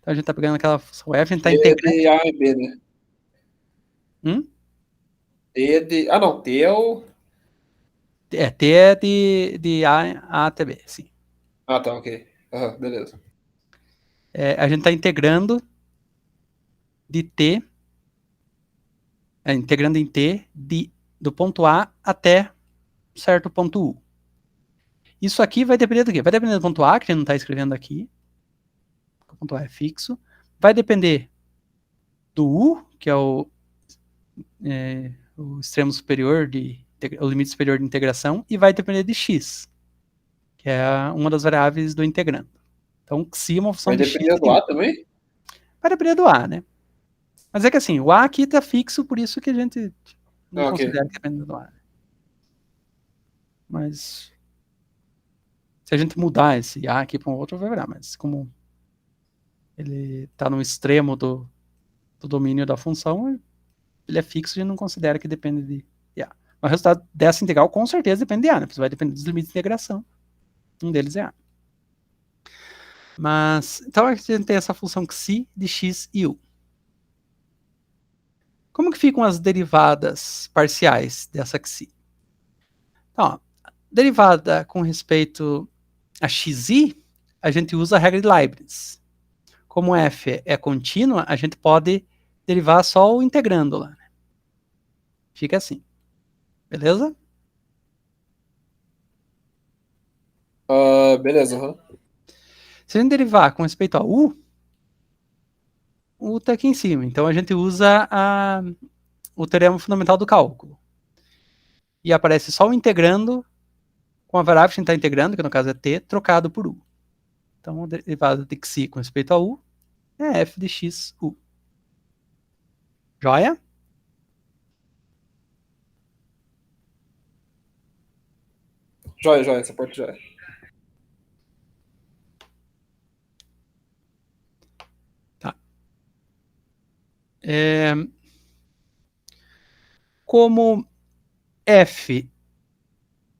Então, a gente está pegando aquela função f, a gente está integrando. T é de A e B, né? T é de... Ah, não. T é o... T é de A até B, sim. Ah, tá, ok. Beleza. A gente está integrando de t, integrando em t do ponto A até certo ponto U. Isso aqui vai depender do quê? Vai depender do ponto A, que a gente não está escrevendo aqui. O ponto A é fixo. Vai depender do U, que é o extremo superior, o limite superior de integração, e vai depender de x, que é uma das variáveis do integrando. Então, xi é uma função de x. Vai depender do A também? Vai depender do A, né? Mas é que assim, o A aqui está fixo, por isso que a gente não considera que depende do A. Mas se a gente mudar esse A aqui para um outro, vai virar. Mas como ele está no extremo do domínio da função, ele é fixo e a gente não considera que depende de A. Mas o resultado dessa integral com certeza depende de A, né? Porque vai depender dos limites de integração. Um deles é A. Mas, então a gente tem essa função xi de x e u. Como que ficam as derivadas parciais dessa xi? Então, ó, derivada com respeito a xi, a gente usa a regra de Leibniz. Como f é contínua, a gente pode derivar só o integrando lá. Né? Fica assim. Beleza? Beleza. Se a gente derivar com respeito a u está aqui em cima. Então a gente usa o teorema fundamental do cálculo. E aparece só o integrando com a variável que a gente está integrando, que no caso é t, trocado por u. Então a derivada de xi com respeito a u é f de x u. Joia? Joia, essa parte joia. Tá. Como f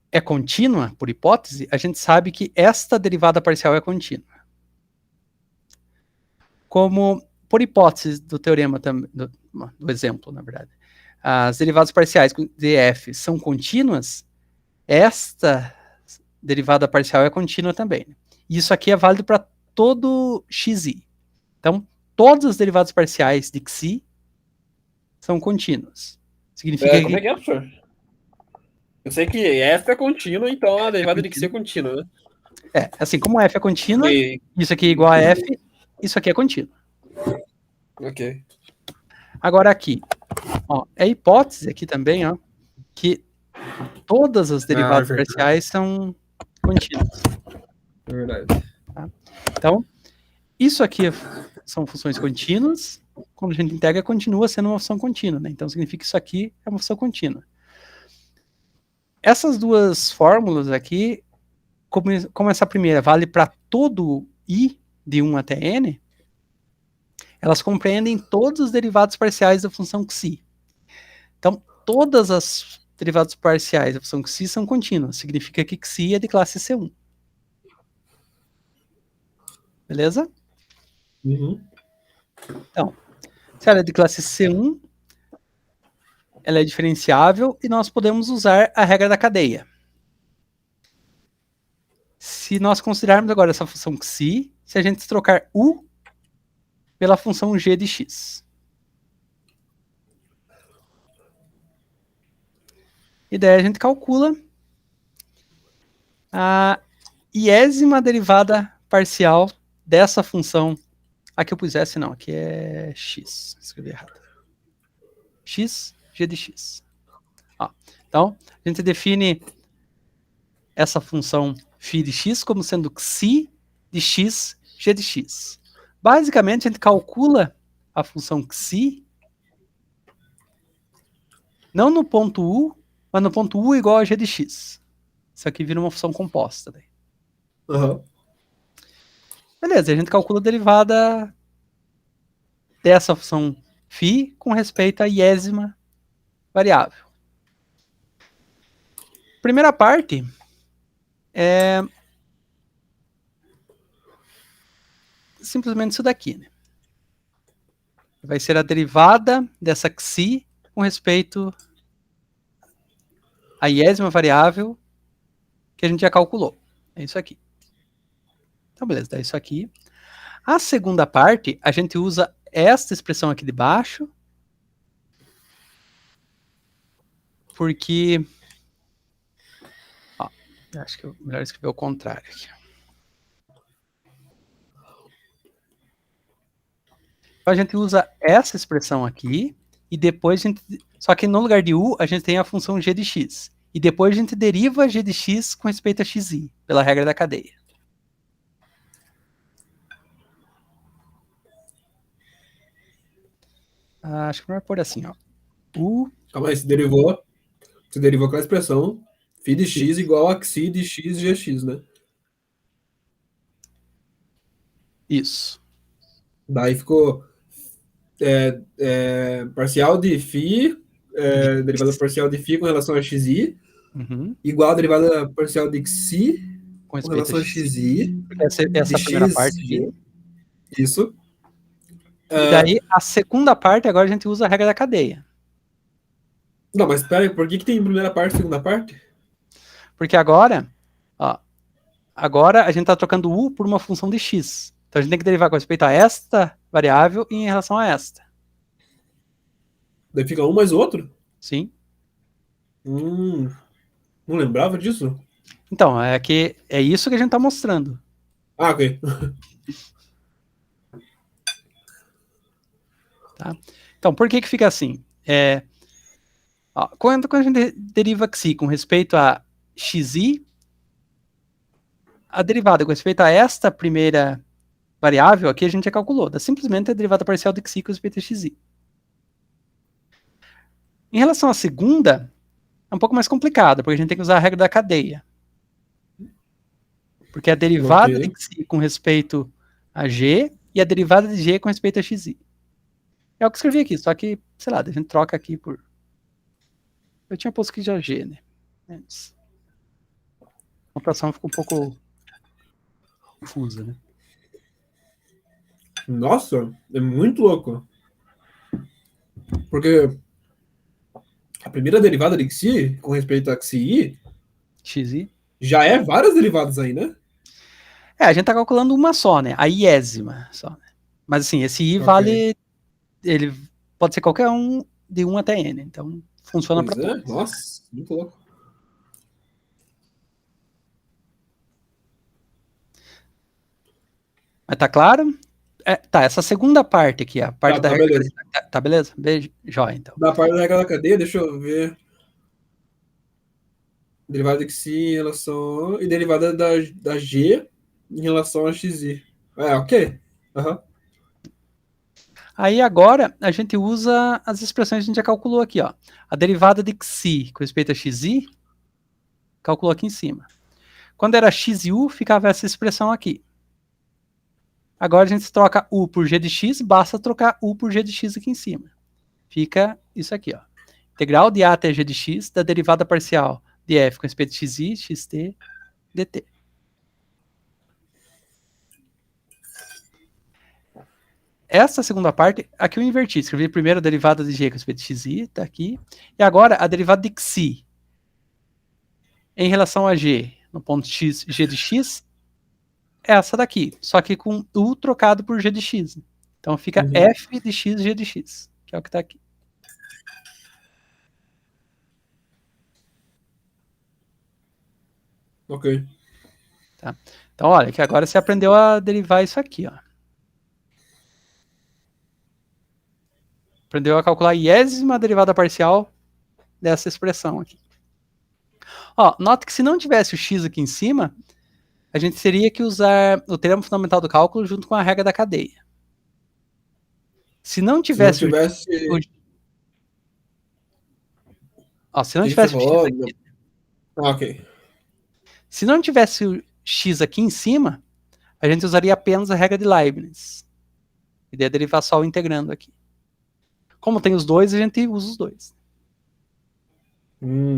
é contínua, por hipótese, a gente sabe que esta derivada parcial é contínua. Como, por hipótese do teorema, do exemplo, na verdade, as derivadas parciais de f são contínuas, esta derivada parcial é contínua também. Isso aqui é válido para todo xi. Então, todas as derivadas parciais de xi são contínuas. Significa como é que é, professor? Eu sei que f é contínua, então a derivada de xi é contínua, né? Assim, como f é contínua, isso aqui é igual a f, isso aqui é contínuo. Ok. Agora aqui, ó, é hipótese aqui também, ó, que todas as derivadas parciais são contínuas. É verdade. Tá? Então, isso aqui são funções contínuas. Quando a gente integra, continua sendo uma função contínua. Né? Então, significa que isso aqui é uma função contínua. Essas duas fórmulas aqui, como essa primeira vale para todo i de 1 até n, elas compreendem todos os derivados parciais da função xi. Então, todas as derivadas parciais da função xi são contínuas. Significa que xi é de classe C1. Beleza? Uhum. Então, se ela é de classe C1, ela é diferenciável e nós podemos usar a regra da cadeia. Se nós considerarmos agora essa função xi, se a gente trocar u pela função g de x. E daí a gente calcula a iésima derivada parcial dessa função. Aqui eu pus S, não, aqui é x. Escrevi errado. X, g de x. Ó, então, a gente define essa função φ de x como sendo xi de x, g de x. Basicamente, a gente calcula a função xi não no ponto u, mas no ponto u igual a g de x. Isso aqui vira uma função composta. Daí. Uhum. Beleza, a gente calcula a derivada dessa função φ com respeito à iésima variável. Primeira parte é simplesmente isso daqui. Né? Vai ser a derivada dessa xi com respeito à iésima variável que a gente já calculou. É isso aqui. Então, beleza, dá isso aqui. A segunda parte, a gente usa esta expressão aqui de baixo, porque... Ó, acho que é melhor escrever o contrário aqui. Então, a gente usa essa expressão aqui, e depois a gente... Só que no lugar de u, a gente tem a função g de x. E depois a gente deriva g de x com respeito a xi, pela regra da cadeia. Acho que não vai pôr assim, ó. U... Calma aí, você derivou aquela expressão φ de x igual a xi de x gx, né? Isso. Daí ficou parcial de φ, derivada parcial de φ com relação a xi, igual a derivada parcial de xi com relação a xi, essa primeira parte aqui. Isso. E daí, a segunda parte, agora a gente usa a regra da cadeia. Não, mas espera aí, por que tem primeira parte e segunda parte? Porque agora, ó, agora a gente está trocando u por uma função de x. Então a gente tem que derivar com respeito a esta variável e em relação a esta. Daí fica um mais o outro? Sim. Não lembrava disso? Então, é isso que a gente está mostrando. Ah, ok. Tá? Então, por que fica assim? Ó, quando a gente deriva xi com respeito a xi, a derivada com respeito a esta primeira variável aqui a gente já calculou. Dá simplesmente a derivada parcial de xi com respeito a xi. Em relação à segunda, é um pouco mais complicado, porque a gente tem que usar a regra da cadeia. Porque a derivada de xi com respeito a g e a derivada de g com respeito a xi. É o que eu escrevi aqui, só que, sei lá, a gente troca aqui por... Eu tinha posto aqui já g, né? Antes. A computação ficou um pouco confusa, né? Nossa, é muito louco. Porque a primeira derivada de xi, com respeito a xi, já é várias derivadas aí, né? A gente tá calculando uma só, né? A iésima só. Né? Mas assim, esse i vale... Ele pode ser qualquer um de 1 até n. Então, funciona para todos. Nossa, muito louco. Mas tá claro? Tá, essa segunda parte aqui, a parte da regra... Beleza. Tá, beleza? Beijo, jóia, então. Da parte da regra da cadeia, deixa eu ver. Derivada de xi em relação... E derivada da g em relação a xi. Ok. Aí agora a gente usa as expressões que a gente já calculou aqui, ó. A derivada de xi com respeito a xi, calculou aqui em cima. Quando era xiu, ficava essa expressão aqui. Agora a gente troca u por g de x, basta trocar u por g de x aqui em cima. Fica isso aqui, ó. Integral de a até g de x da derivada parcial de f com respeito a xi, xt, dt. Essa segunda parte, aqui eu inverti. Escrevi primeiro a derivada de g com respeito a xi, tá aqui. E agora a derivada de xi em relação a g no ponto x, g de x, é essa daqui. Só que com u trocado por g de x. Então fica f de x, g de x, que é o que está aqui. Ok. Tá? Então, olha, que agora você aprendeu a derivar isso aqui, ó. Aprendeu a calcular a iésima derivada parcial dessa expressão aqui. Ó, nota que se não tivesse o x aqui em cima, a gente teria que usar o teorema fundamental do cálculo junto com a regra da cadeia. Se não tivesse, se não tivesse... Ó, se não tivesse o x aqui, ok. Se não tivesse o x aqui em cima, a gente usaria apenas a regra de Leibniz. E daí derivar só o integrando aqui. Como tem os dois, a gente usa os dois.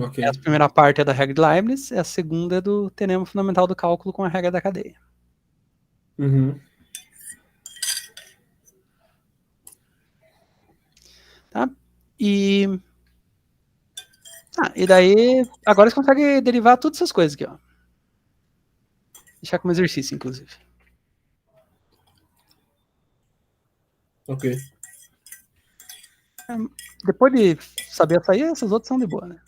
Ok. A primeira parte é da regra de Leibniz, a segunda é do teorema fundamental do cálculo com a regra da cadeia. Tá? E daí, agora você consegue derivar todas essas coisas aqui, ó. Deixar como exercício, inclusive. Ok. Depois de saber essa aí, essas outras são de boa, né?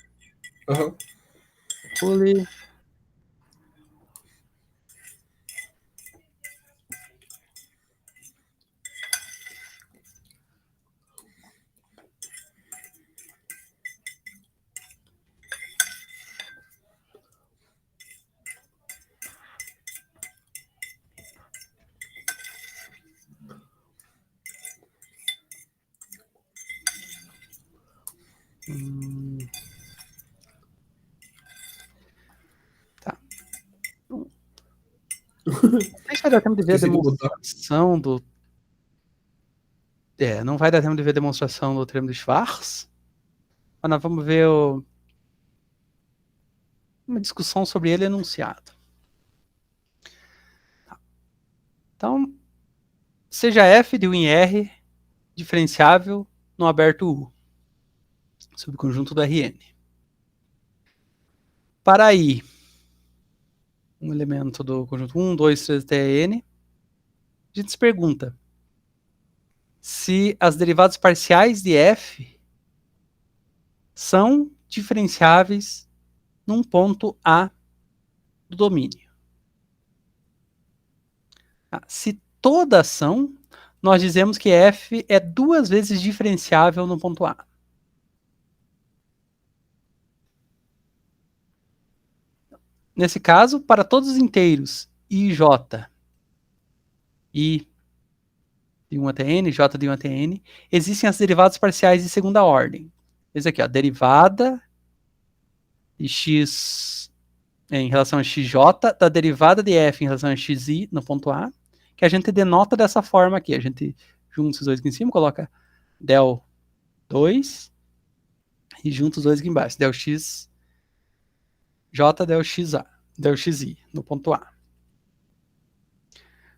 Pule. Tá. Não sei se vai dar tempo de ver a demonstração do... não vai dar tempo de ver a demonstração do teorema de Schwarz. Mas nós vamos ver uma discussão sobre ele enunciado. Então, seja f de U em R diferenciável no aberto U, subconjunto do Rn. Para I, um elemento do conjunto 1, 2, 3 até N, a gente se pergunta se as derivadas parciais de f são diferenciáveis num ponto A do domínio. Se todas são, nós dizemos que f é 2 vezes diferenciável no ponto A. Nesse caso, para todos os inteiros I e J, I de 1 até N, J de 1 até N, existem as derivadas parciais de segunda ordem. Esse aqui, ó, derivada de x em relação a xj, da derivada de f em relação a xi no ponto A, que a gente denota dessa forma aqui. A gente junta esses dois aqui em cima, coloca del 2 e junta os dois aqui embaixo, del x j, del xi no ponto A.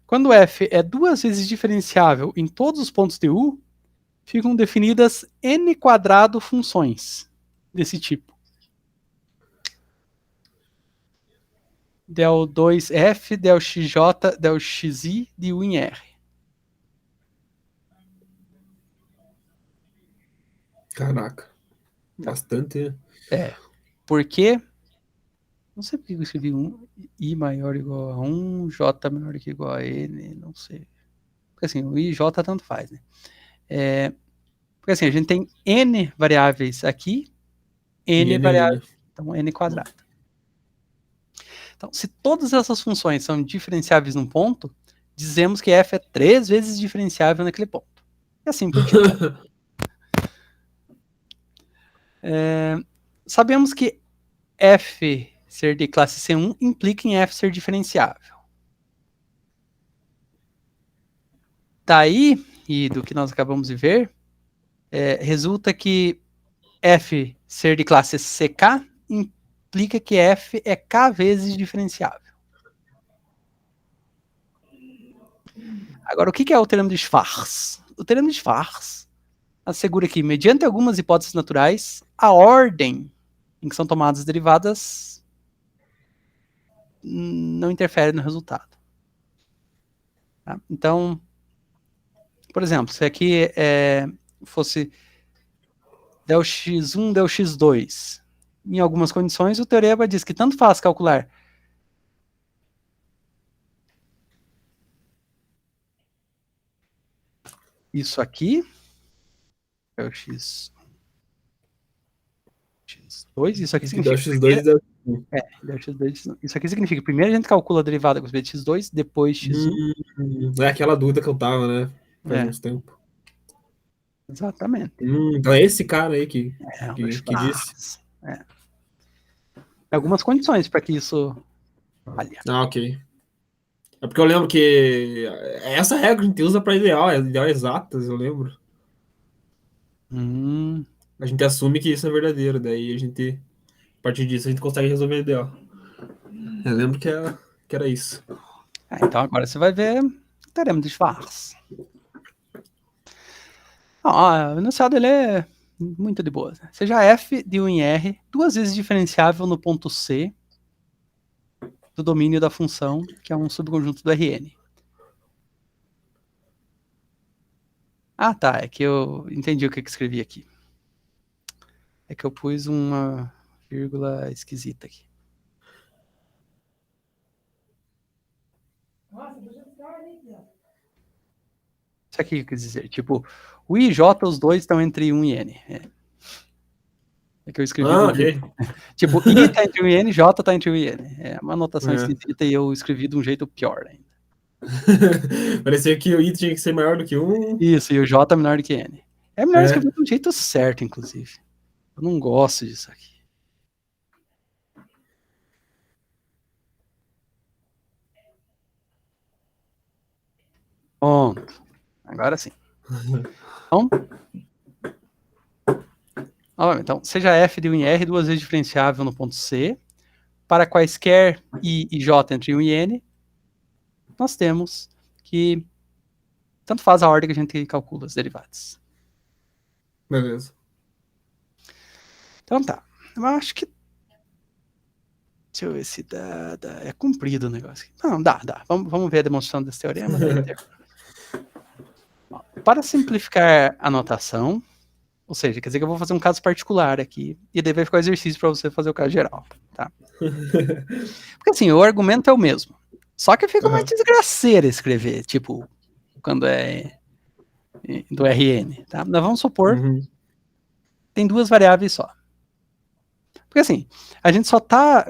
Quando f é 2 vezes diferenciável em todos os pontos de U, ficam definidas n quadrado funções desse tipo. Del 2f, del xj, del xi de U em R. Caraca. Bastante. Porque... Não sei porque eu escrevi I maior ou igual a 1, J menor que igual a N, não sei. Porque assim, o I e J tanto faz, né? Porque assim, a gente tem N variáveis aqui, N variáveis, então N quadrado. Então, se todas essas funções são diferenciáveis num ponto, dizemos que f é 3 vezes diferenciável naquele ponto. E assim por diante. Sabemos que f ser de classe C1 implica em f ser diferenciável. Daí, e do que nós acabamos de ver, resulta que f ser de classe CK implica que f é k vezes diferenciável. Agora, o que é o teorema de Schwarz? O teorema de Schwarz assegura que, mediante algumas hipóteses naturais, a ordem em que são tomadas as derivadas não interfere no resultado. Tá? Então, por exemplo, se aqui fosse del x1, del x2, em algumas condições, o teorema diz que tanto faz calcular isso aqui, del x2, isso aqui significa... Del x2 e del x1. Del x2, isso aqui significa que primeiro a gente calcula a derivada com respeito a x2, depois x1. É aquela dúvida que eu tava, né? Faz uns tempos. Exatamente. Então é esse cara aí que disse. Algumas condições para que isso valha. Ok. É porque eu lembro que essa regra a gente usa para ideal exatas, eu lembro. A gente assume que isso é verdadeiro, daí a partir disso, a gente consegue resolver ideal. Eu lembro que era isso. Então agora você vai ver o teorema de Schwarz. O enunciado ele é muito de boa. Seja f de 1 em r duas vezes diferenciável no ponto C do domínio da função, que é um subconjunto do Rn. Tá, é que eu entendi o que escrevi aqui. É que eu pus uma vírgula esquisita aqui. Isso aqui quer dizer, tipo, o I e J, os dois estão entre 1 e N. É que eu escrevi. Ok. Tipo, I tá entre 1 e N, J tá entre 1 e N. É uma anotação esquisita e eu escrevi de um jeito pior ainda. Parecia que o I tinha que ser maior do que 1. Isso, e o J é menor do que N. É melhor escrever de um jeito certo, inclusive. Eu não gosto disso aqui. Pronto. Agora sim. Então, seja f de 1 em r duas vezes diferenciável no ponto C, para quaisquer I e J entre 1 e N, nós temos que tanto faz a ordem que a gente calcula as derivadas. Beleza. Então tá. Eu acho que... Deixa eu ver se dá. É comprido o negócio aqui. Não, dá. Vamos ver a demonstração desse teorema. Para simplificar a notação, ou seja, quer dizer que eu vou fazer um caso particular aqui, e daí vai ficar o exercício para você fazer o caso geral, tá? Porque assim, o argumento é o mesmo. Só que fica uma desgraceira escrever, tipo, quando é do Rn, tá? Nós vamos supor tem duas variáveis só. Porque assim, a gente só tá...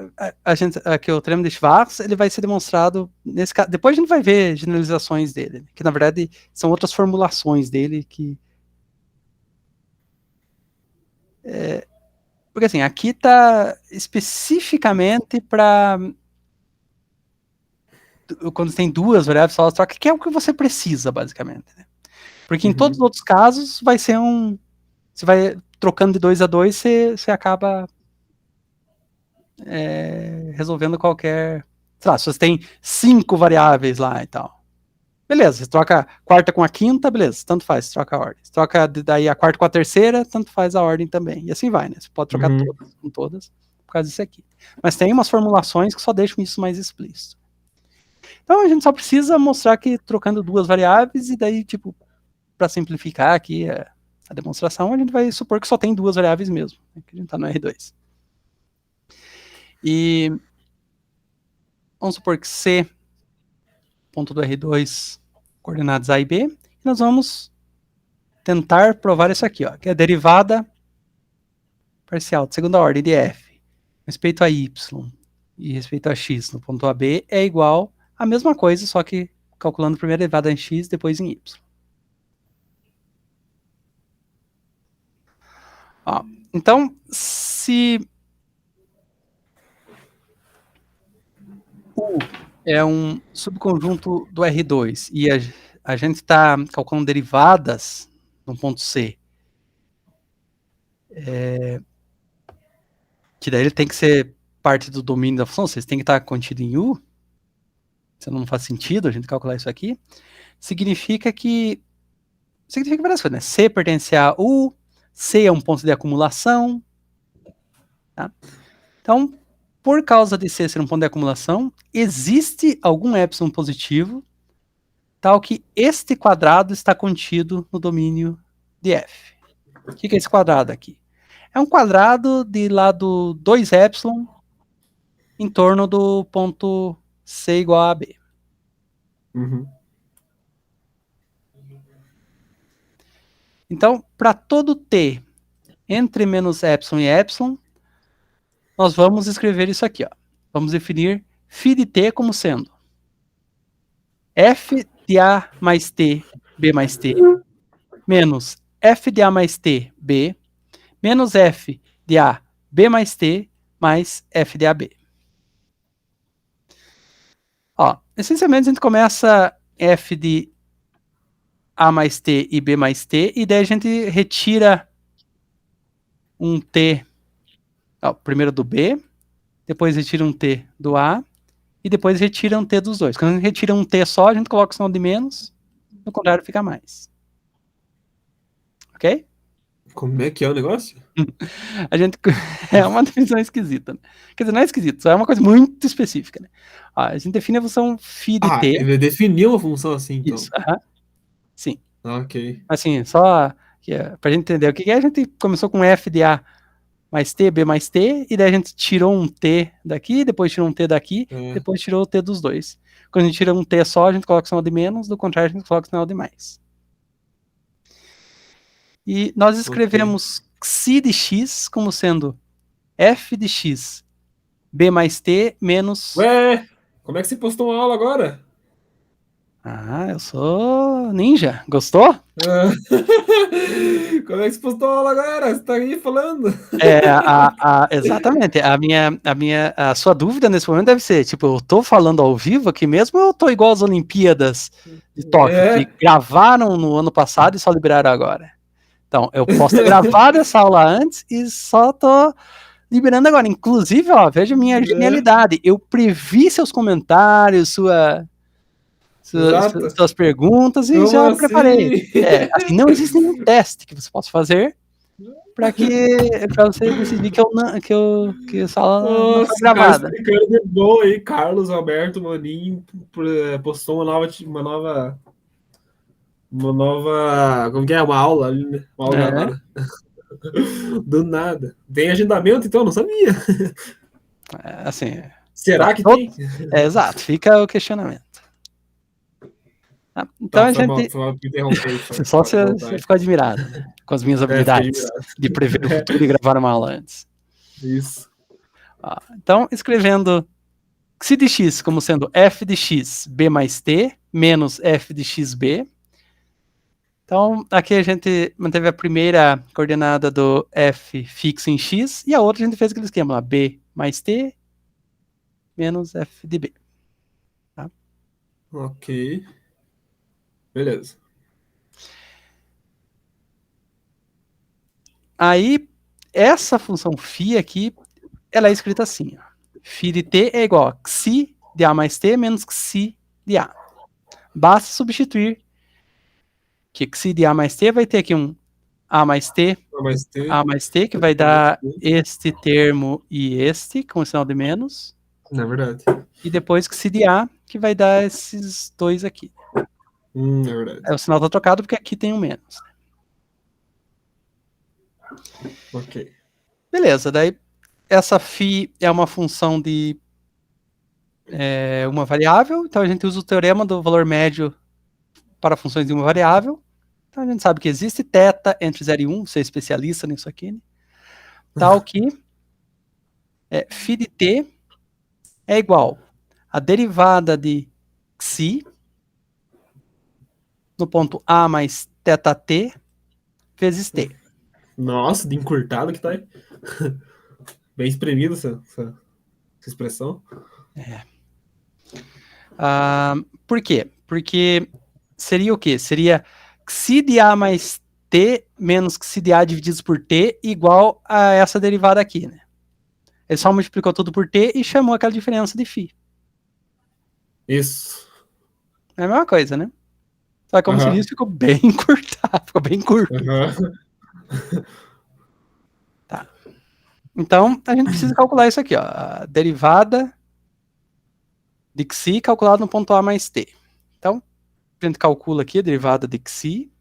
Aqui o teorema de Schwarz, ele vai ser demonstrado nesse caso. Depois a gente vai ver generalizações dele, que na verdade são outras formulações dele que... Porque assim, aqui tá especificamente para... Quando tem duas variáveis só, troca, que é o que você precisa, basicamente. Né? Porque em todos os outros casos, vai ser um... Você vai trocando de 2 a 2, você acaba... resolvendo qualquer... Sei lá, se você tem 5 variáveis lá e tal. Beleza, você troca a quarta com a quinta, beleza, tanto faz, você troca a ordem. Você troca daí a quarta com a terceira, tanto faz a ordem também. E assim vai, né? Você pode trocar todas com todas por causa disso aqui. Mas tem umas formulações que só deixam isso mais explícito. Então a gente só precisa mostrar que trocando duas variáveis e daí, tipo, para simplificar aqui a demonstração, a gente vai supor que só tem duas variáveis mesmo, né, que a gente está no R2. E vamos supor que C, ponto do R2, coordenadas A e B, e nós vamos tentar provar isso aqui, ó, que é a derivada parcial de segunda ordem de f, respeito a y e respeito a x no ponto AB, é igual a mesma coisa, só que calculando primeiro a derivada em x, depois em y. Ó, então, se U é um subconjunto do R2 e a gente está calculando derivadas no ponto C, que daí ele tem que ser parte do domínio da função, vocês têm que estar contido em U, senão não faz sentido a gente calcular isso aqui, significa várias coisas, né? C pertence a U, C é um ponto de acumulação, tá? Então, por causa de C ser um ponto de acumulação, existe algum epsilon positivo tal que este quadrado está contido no domínio de F. O que é esse quadrado aqui? É um quadrado de lado 2ε em torno do ponto C igual a B. Uhum. Então, para todo t entre menos epsilon e epsilon, nós vamos escrever isso aqui. Ó. Vamos definir φ de t como sendo f de a mais t, b mais t, menos f de a mais t, b, menos f de a, b mais t, mais f de ab. Ó, essencialmente a gente começa f de a mais t e b mais t, e daí a gente retira um t, ó, primeiro do b, depois retira um t do a, e depois retira um t dos dois. Quando a gente retira um t só, a gente coloca o sinal de menos, no contrário fica mais. Ok? Como é que é o negócio? A gente é uma definição esquisita. Né? Quer dizer, não é esquisito, só é uma coisa muito específica. Né? Ó, a gente define a função φ de t. Ele definiu uma função assim, então. Isso, sim. Ok. Assim, só pra gente entender o que é, a gente começou com f de a mais t, b mais t, e daí a gente tirou um t daqui, depois tirou um t daqui, depois tirou o t dos dois. Quando a gente tira um t só, a gente coloca o sinal de menos, do contrário, a gente coloca o sinal de mais. E nós escrevemos xi de x como sendo f de x b mais t menos... Ué, como é que você postou uma aula agora? Ah, eu sou ninja. Gostou? Como é que você postou uma aula agora? Você tá aí falando? Exatamente. A sua dúvida nesse momento deve ser, tipo, eu tô falando ao vivo aqui mesmo ou eu tô igual às Olimpíadas de Tóquio, que gravaram no ano passado e só liberaram agora? Então, eu posso ter gravado essa aula antes e só tô liberando agora. Inclusive, ó, veja a minha genialidade. Eu previ seus comentários, suas perguntas e como já assim? Preparei. Assim, não existe nenhum teste que você possa fazer para você decidir que a sala não foi gravada. Cara, explicando de boa aí, Carlos Alberto Maninho postou uma nova, como que é? Uma aula ali, né? Uma aula gravada. Do nada. Tem agendamento, então? Não sabia. Assim. Será que tem? Exato, fica o questionamento. Então a gente. Foi mal que interromper. Só você ficou admirado, né? Com as minhas habilidades de prever o futuro e gravar uma aula antes. Isso. Então, escrevendo xi de x como sendo f de x b mais t menos f de xb. Então, aqui a gente manteve a primeira coordenada do f fixo em x e a outra a gente fez aquele esquema lá, b mais t menos f de b. Tá? Ok. Beleza. Aí, essa função φ aqui, ela é escrita assim. Ó. Φ de t é igual a xi de a mais t menos xi de a. Basta substituir que xi de a mais t vai ter aqui um a mais t, que vai dar este termo e este, com o sinal de menos. Na verdade. E depois xi de a, que vai dar esses dois aqui. É verdade. O sinal está trocado porque aqui tem um menos. Ok. Beleza, daí essa φ é uma função de uma variável, então a gente usa o teorema do valor médio para funções de uma variável. Então a gente sabe que existe θ entre 0 e 1, você é especialista nisso aqui, né? Tal que φ de t é igual a derivada de xi no ponto A mais θt vezes t. Nossa, de encurtado que tá aí. Bem espremido essa expressão. Por quê? Porque seria o quê? Seria xi de A mais t menos xi de A divididos por t igual a essa derivada aqui, né? Ele só multiplicou tudo por t e chamou aquela diferença de φ. Isso. É a mesma coisa, né? Só que como se diz, ficou bem encurtado, ficou bem curto. Tá. Então, a gente precisa calcular isso aqui, ó. A derivada de xi calculado no ponto A mais t. Então, a gente calcula aqui a derivada de xi,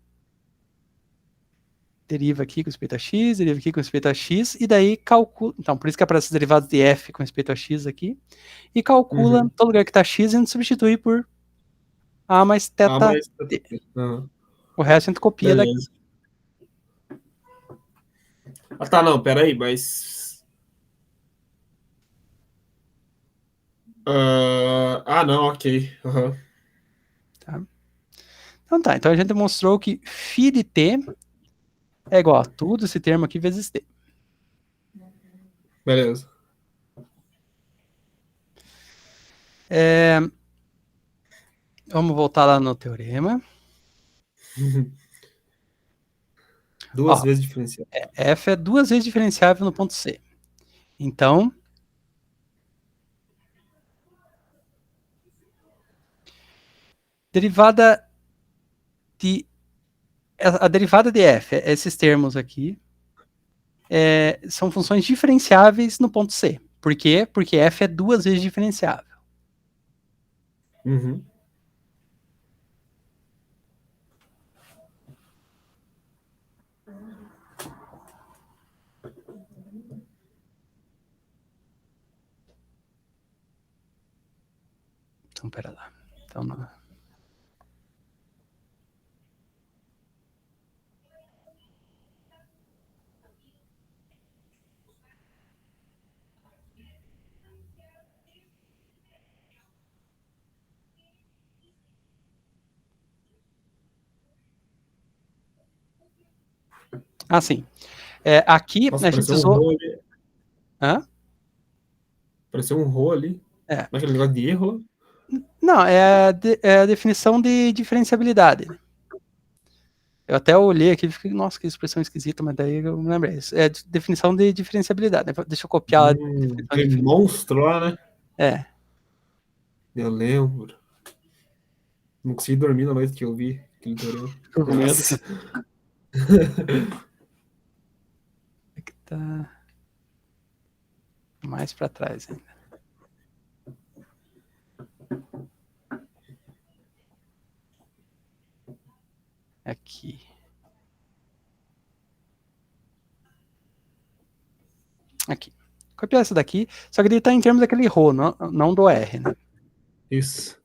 deriva aqui com respeito a x, deriva aqui com respeito a x, e daí calcula, então por isso que aparece as derivadas de f com respeito a x aqui, e calcula todo lugar que está x, a gente substitui por a mais teta t. O resto a gente copia daqui. Ah, tá, não, peraí, mas... não, ok. Tá. Então tá, então a gente demonstrou que φ de t é igual a tudo esse termo aqui vezes t. Beleza. Vamos voltar lá no teorema. Duas vezes diferenciável. F é 2 vezes diferenciável no ponto C. Então, a derivada de f, esses termos aqui, são funções diferenciáveis no ponto C. Por quê? Porque f é 2 vezes diferenciável. Então, pera lá. Então, não. Ah, sim. Aqui Nossa, a gente precisou... Pareceu um rolo ali. Mas aquele negócio de erro lá? Não, é a definição de diferenciabilidade. Eu até olhei aqui e fiquei, nossa, que expressão esquisita, mas daí eu me lembrei. É a definição de diferenciabilidade. Né? Deixa eu copiar a aquele monstro lá, né? Eu lembro. Não consegui dormir na noite que eu vi aquele teorema. Ficou com medo. É que tá mais para trás ainda. Aqui. Aqui. Copiar essa daqui, só que ele está em termos daquele rho, não do R, né? Isso.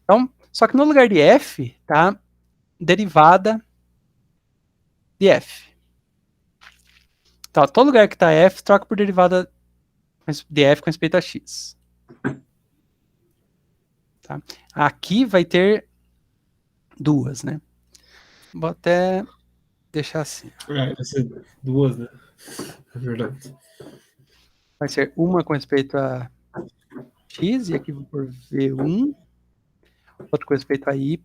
Então, só que no lugar de f, tá derivada de f. Então, todo lugar que está f, troca por derivada de f com respeito a x. Tá? Aqui vai ter duas, né? Vou até deixar assim. Vai ser duas, né? É verdade. Vai ser uma com respeito a x, e aqui vou por v1, outra com respeito a y,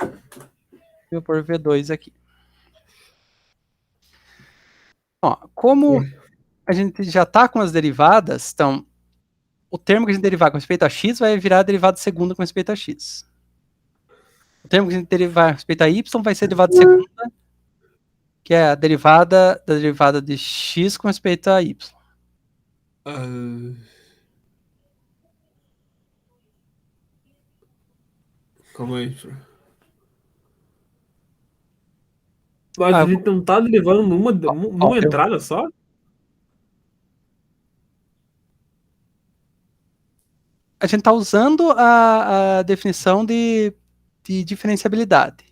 e vou por v2 aqui. Ó, como a gente já está com as derivadas, então o termo que a gente derivar com respeito a x vai virar a derivada segunda com respeito a x. O termo que a gente derivar com respeito a y vai ser a derivada segunda, que é a derivada da derivada de x com respeito a y. Calma aí, senhor. Mas a gente não tá derivando numa entrada só? A gente está usando a definição de diferenciabilidade.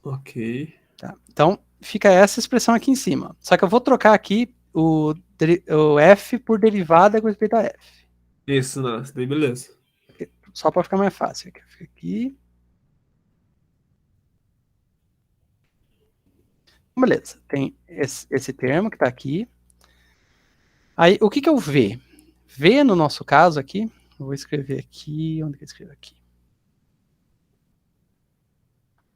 Ok. Tá? Então, fica essa expressão aqui em cima. Só que eu vou trocar aqui o f por derivada com respeito a f. Isso, não. Isso daí beleza. Só para ficar mais fácil. Aqui. Beleza. Tem esse termo que está aqui. Aí, o que é o V? V, no nosso caso aqui, eu vou escrever aqui. Onde que eu escrevo aqui?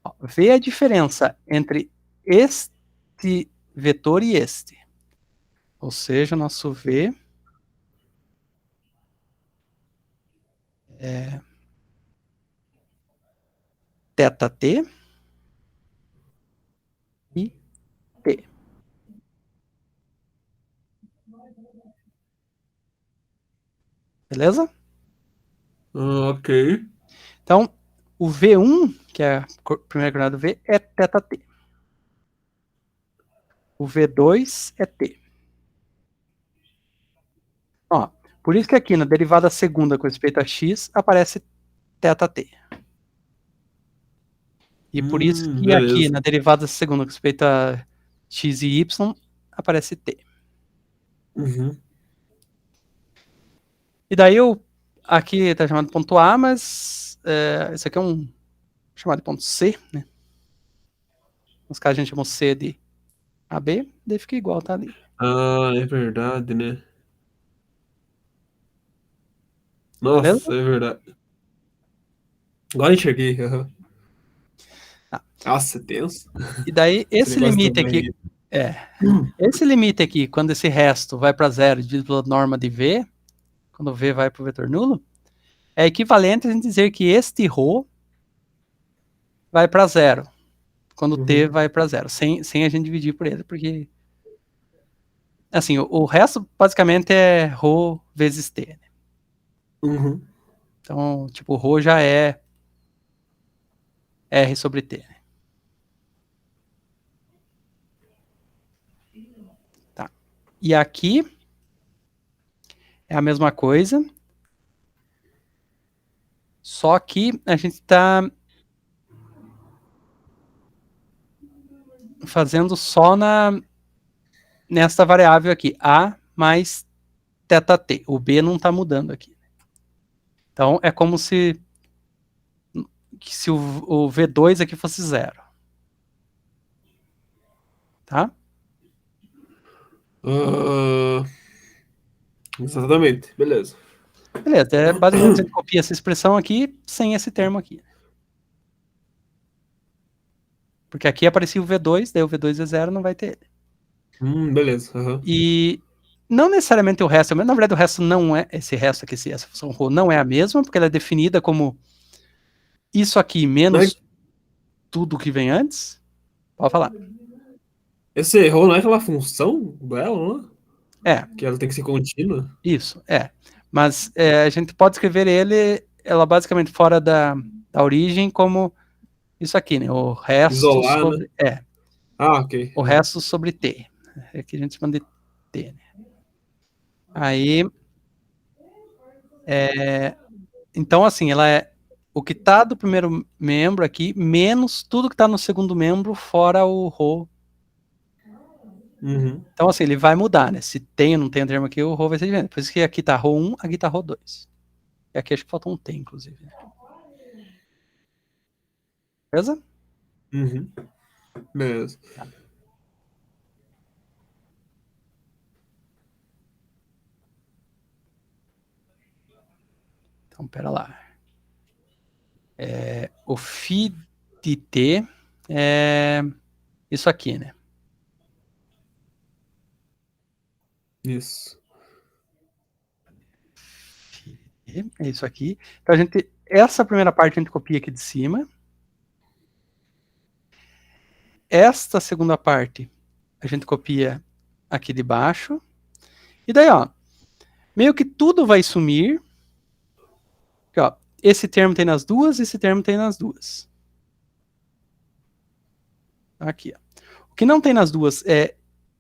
Ó, V é a diferença entre este vetor e este. Ou seja, nosso V θt e t. Beleza? Ok. Então, o V1, que é a primeira coordenada do V, é θt. O V2 é t. Ó, por isso que aqui na derivada segunda com respeito a x aparece θt. E por isso que beleza. aqui na derivada segunda com respeito a x e y aparece t. Uhum. E daí eu aqui está chamado de ponto A, mas esse aqui é um chamado de ponto C, né? Nos casos a gente chamou C de AB, daí fica igual, tá ali. Ah, é verdade, né? Nossa, Beleza? é verdade. Agora enxerguei. Uhum. Tá. Nossa, é tenso. E daí Esse esse negócio limite também. aqui, esse limite aqui, quando esse resto vai para zero dividido pela norma de V, quando V vai para o vetor nulo, é equivalente a gente dizer que este ρ vai para zero, quando t vai para zero, sem a gente dividir por ele, porque assim, o resto basicamente é ρ vezes t, né? Uhum. Então, tipo, ρ já é R sobre t, né? Tá. E aqui é a mesma coisa, só que a gente está fazendo só nesta variável aqui, A mais θt. O B não está mudando aqui. Então, é como se o V2 aqui fosse zero. Tá? Exatamente, beleza. Beleza, basicamente a gente copia essa expressão aqui sem esse termo aqui. Porque aqui aparecia o V2, daí o V2 é zero, não vai ter ele. Beleza. Uhum. E não necessariamente o resto, na verdade o resto não é, esse resto aqui, essa função ρ não é a mesma, porque ela é definida como isso aqui menos tudo que vem antes. Pode falar. Esse erro não é aquela função dela, né? É. Que ela tem que ser contínua? Isso, Mas a gente pode escrever ela basicamente fora da origem como isso aqui, né? O resto Isolar, sobre... né? Ok. O resto sobre t. Aqui a gente chama de t, né? Aí... então, assim, ela é o que está do primeiro membro aqui, menos tudo que está no segundo membro, fora o ρ. Então, assim, ele vai mudar, né? Se tem ou não tem o termo aqui, o ρ vai ser diferente. Por isso que aqui está ρ1, aqui está ρ2. E aqui acho que faltou um t, inclusive. Beleza? Beleza. Tá. Então, pera lá. O φ de t é isso aqui, né? Isso. É isso aqui. Então, essa primeira parte a gente copia aqui de cima. Esta segunda parte a gente copia aqui de baixo. E daí, ó, meio que tudo vai sumir. Aqui, ó, esse termo tem nas duas, esse termo tem nas duas. Aqui, ó. O que não tem nas duas é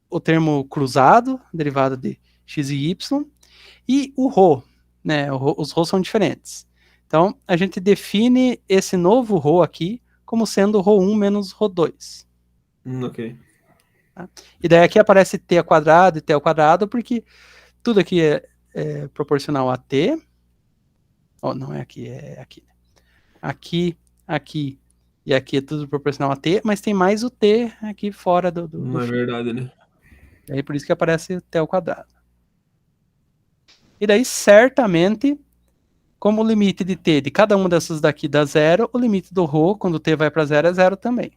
o termo cruzado, derivado de x e y, e o ρ, né? Os ρ são diferentes. Então, a gente define esse novo ρ aqui como sendo ρ1 menos ρ2. Ok. Tá? E daí aqui aparece t ao quadrado e t ao quadrado, porque tudo aqui é proporcional a t. Oh, não é aqui, é aqui. Aqui, aqui e aqui é tudo proporcional a t, mas tem mais o t aqui fora do Não é verdade, né? E aí por isso que aparece t ao quadrado. E daí, certamente, como o limite de t de cada uma dessas daqui dá zero, o limite do ρ, quando t vai para zero, é zero também.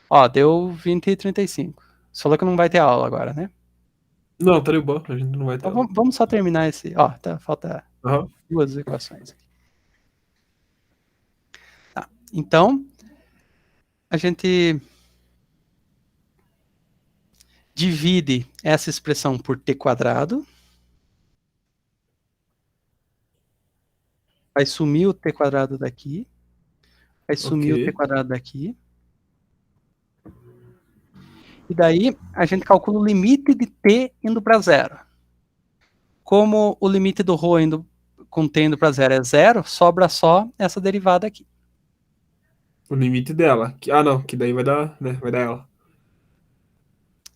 Ó, deu 20 e 35. Você falou que não vai ter aula agora, né? Não, tá de boa, a gente não vai ter Então aula. vamos só terminar esse... Ó, falta Duas equações. Tá. Então, a gente divide essa expressão por t quadrado. Vai sumir o t quadrado daqui. Vai sumir o t quadrado daqui. E daí, a gente calcula o limite de t indo para zero. Como o limite do ρ com t indo para zero é zero, sobra só essa derivada aqui. O limite dela. Não, que daí vai dar, né? Vai dar ela.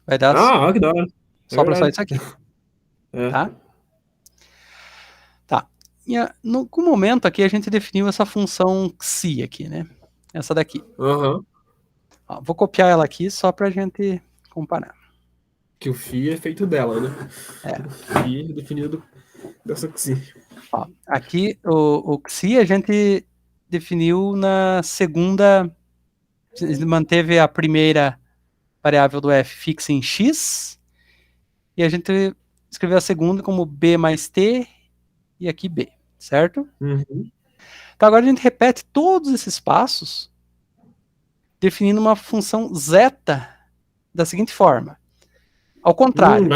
Vai dar. Que da hora. Sobra só isso aqui. Tá? Tá. E no momento aqui a gente definiu essa função xi aqui, né? Essa daqui. Ó, vou copiar ela aqui só pra gente comparar. Que o φ é feito dela, né? O φ é definido dessa xi. Ó, aqui o xi a gente definiu na segunda. Ele manteve a primeira variável do f fixa em x. E a gente escreveu a segunda como b mais t. E aqui b, certo? Então agora a gente repete todos esses passos definindo uma função zeta da seguinte forma. Ao contrário,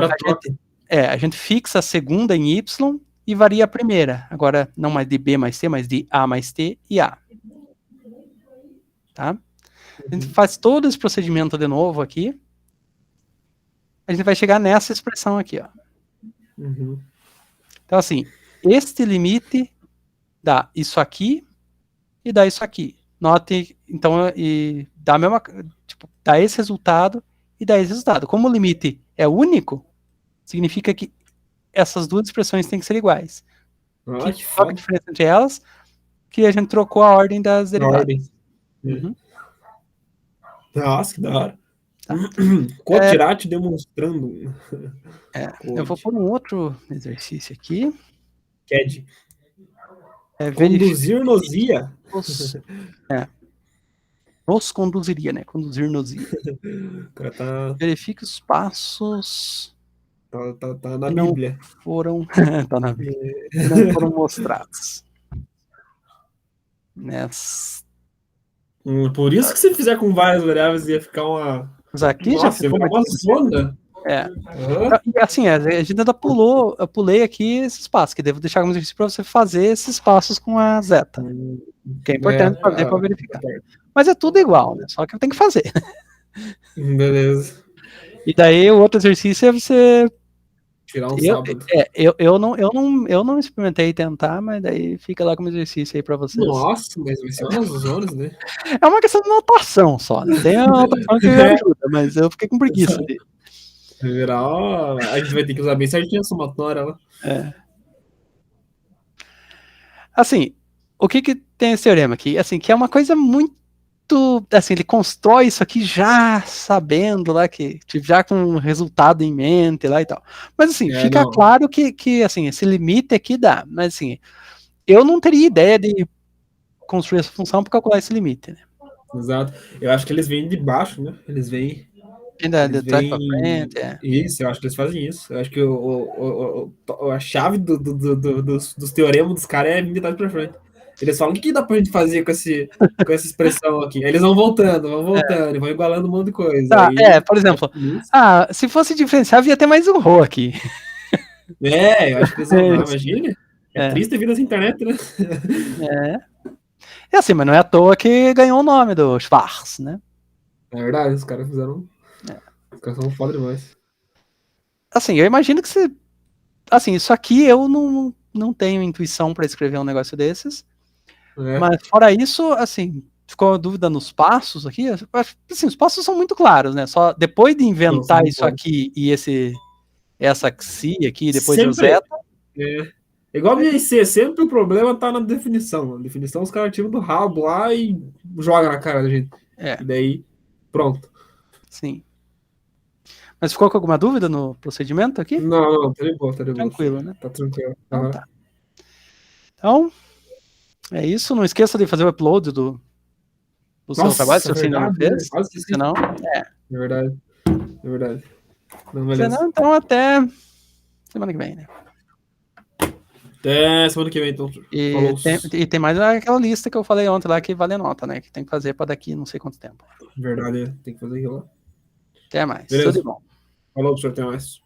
a gente fixa a segunda em y e varia a primeira. Agora não mais de b mais c, mas de a mais t e a. Tá? A gente faz todo esse procedimento de novo aqui. A gente vai chegar nessa expressão aqui, ó. Então assim, este limite dá isso aqui e dá isso aqui. Note, então, e dá a mesma, tipo, dá esse resultado e dá esse resultado. Como o limite é único, significa que essas duas expressões têm que ser iguais. Qual é a diferença entre elas? Que a gente trocou a ordem das derivadas. Nossa, que da hora. Tá. Quadrate demonstrando. Eu vou pôr um outro exercício aqui. CAD. Conduzir-nos ia. Nos conduziria, né? Conduzir-nos ia. Verifique os passos. Tá na Bíblia. Tá na Bíblia. Não foram mostrados. Por isso que se fizer com várias variáveis ia ficar uma. Mas aqui já ficou uma zona. E assim, a gente ainda pulei aqui esses passos, que devo deixar como exercício para você fazer esses passos com a zeta. Que é importante fazer para verificar. Mas é tudo igual, né? Só que eu tenho que fazer. Beleza. E daí o outro exercício é você tirar um sábado. Eu não experimentei tentar, mas daí fica lá como exercício aí pra vocês. Nossa, mas vai ser umas zonas, né? É uma questão de notação só, né? Tem a notação que ajuda, mas eu fiquei com preguiça de. A gente vai ter que usar bem certinho a somatória lá. Assim, o que tem esse teorema aqui? Assim, que é uma coisa muito. Assim, ele constrói isso aqui já sabendo lá que já com um resultado em mente lá e tal. Mas assim, fica claro que assim, esse limite aqui dá. Mas assim, eu não teria ideia de construir essa função para calcular esse limite, né? Exato. Eu acho que eles vêm de baixo, né? Eles vêm. De trás para frente, Isso, eu acho que eles fazem isso. Eu acho que a chave dos teoremas dos caras é vir de trás para frente. Eles falam, o que dá pra gente fazer com essa expressão aqui? Eles vão voltando, e vão igualando um monte de coisa. Tá, por exemplo, se fosse diferenciável, ia ter mais um rho aqui. Eu acho que eles vão, imagina. É triste a vida dessa internet, né? É assim, mas não é à toa que ganhou o nome do Schwarz, né? É verdade, os caras fizeram. Os caras são foda demais. Assim, eu imagino que você. Assim, isso aqui eu não tenho intuição para escrever um negócio desses. Mas fora isso, assim, ficou a dúvida nos passos aqui. Assim, os passos são muito claros, né? Só depois de inventar isso aqui e essa xi aqui, depois de zeta. Igual a minha IC, sempre o problema tá na definição. A definição os caras tiram do rabo lá e jogam na cara da gente. E daí, pronto. Sim. Mas ficou com alguma dúvida no procedimento aqui? Não, tá de boa, Tranquilo, né? Tá tranquilo. Então, é isso. Não esqueça de fazer o upload do seu trabalho, se você não fez. Senão, É verdade. Senão, então, até semana que vem, né? Até semana que vem, então. E tem mais aquela lista que eu falei ontem lá que vale nota, né? Que tem que fazer para daqui não sei quanto tempo. Verdade, tem que fazer aquilo lá. Até mais. Beleza. Tudo de bom. Falou, professor, até mais.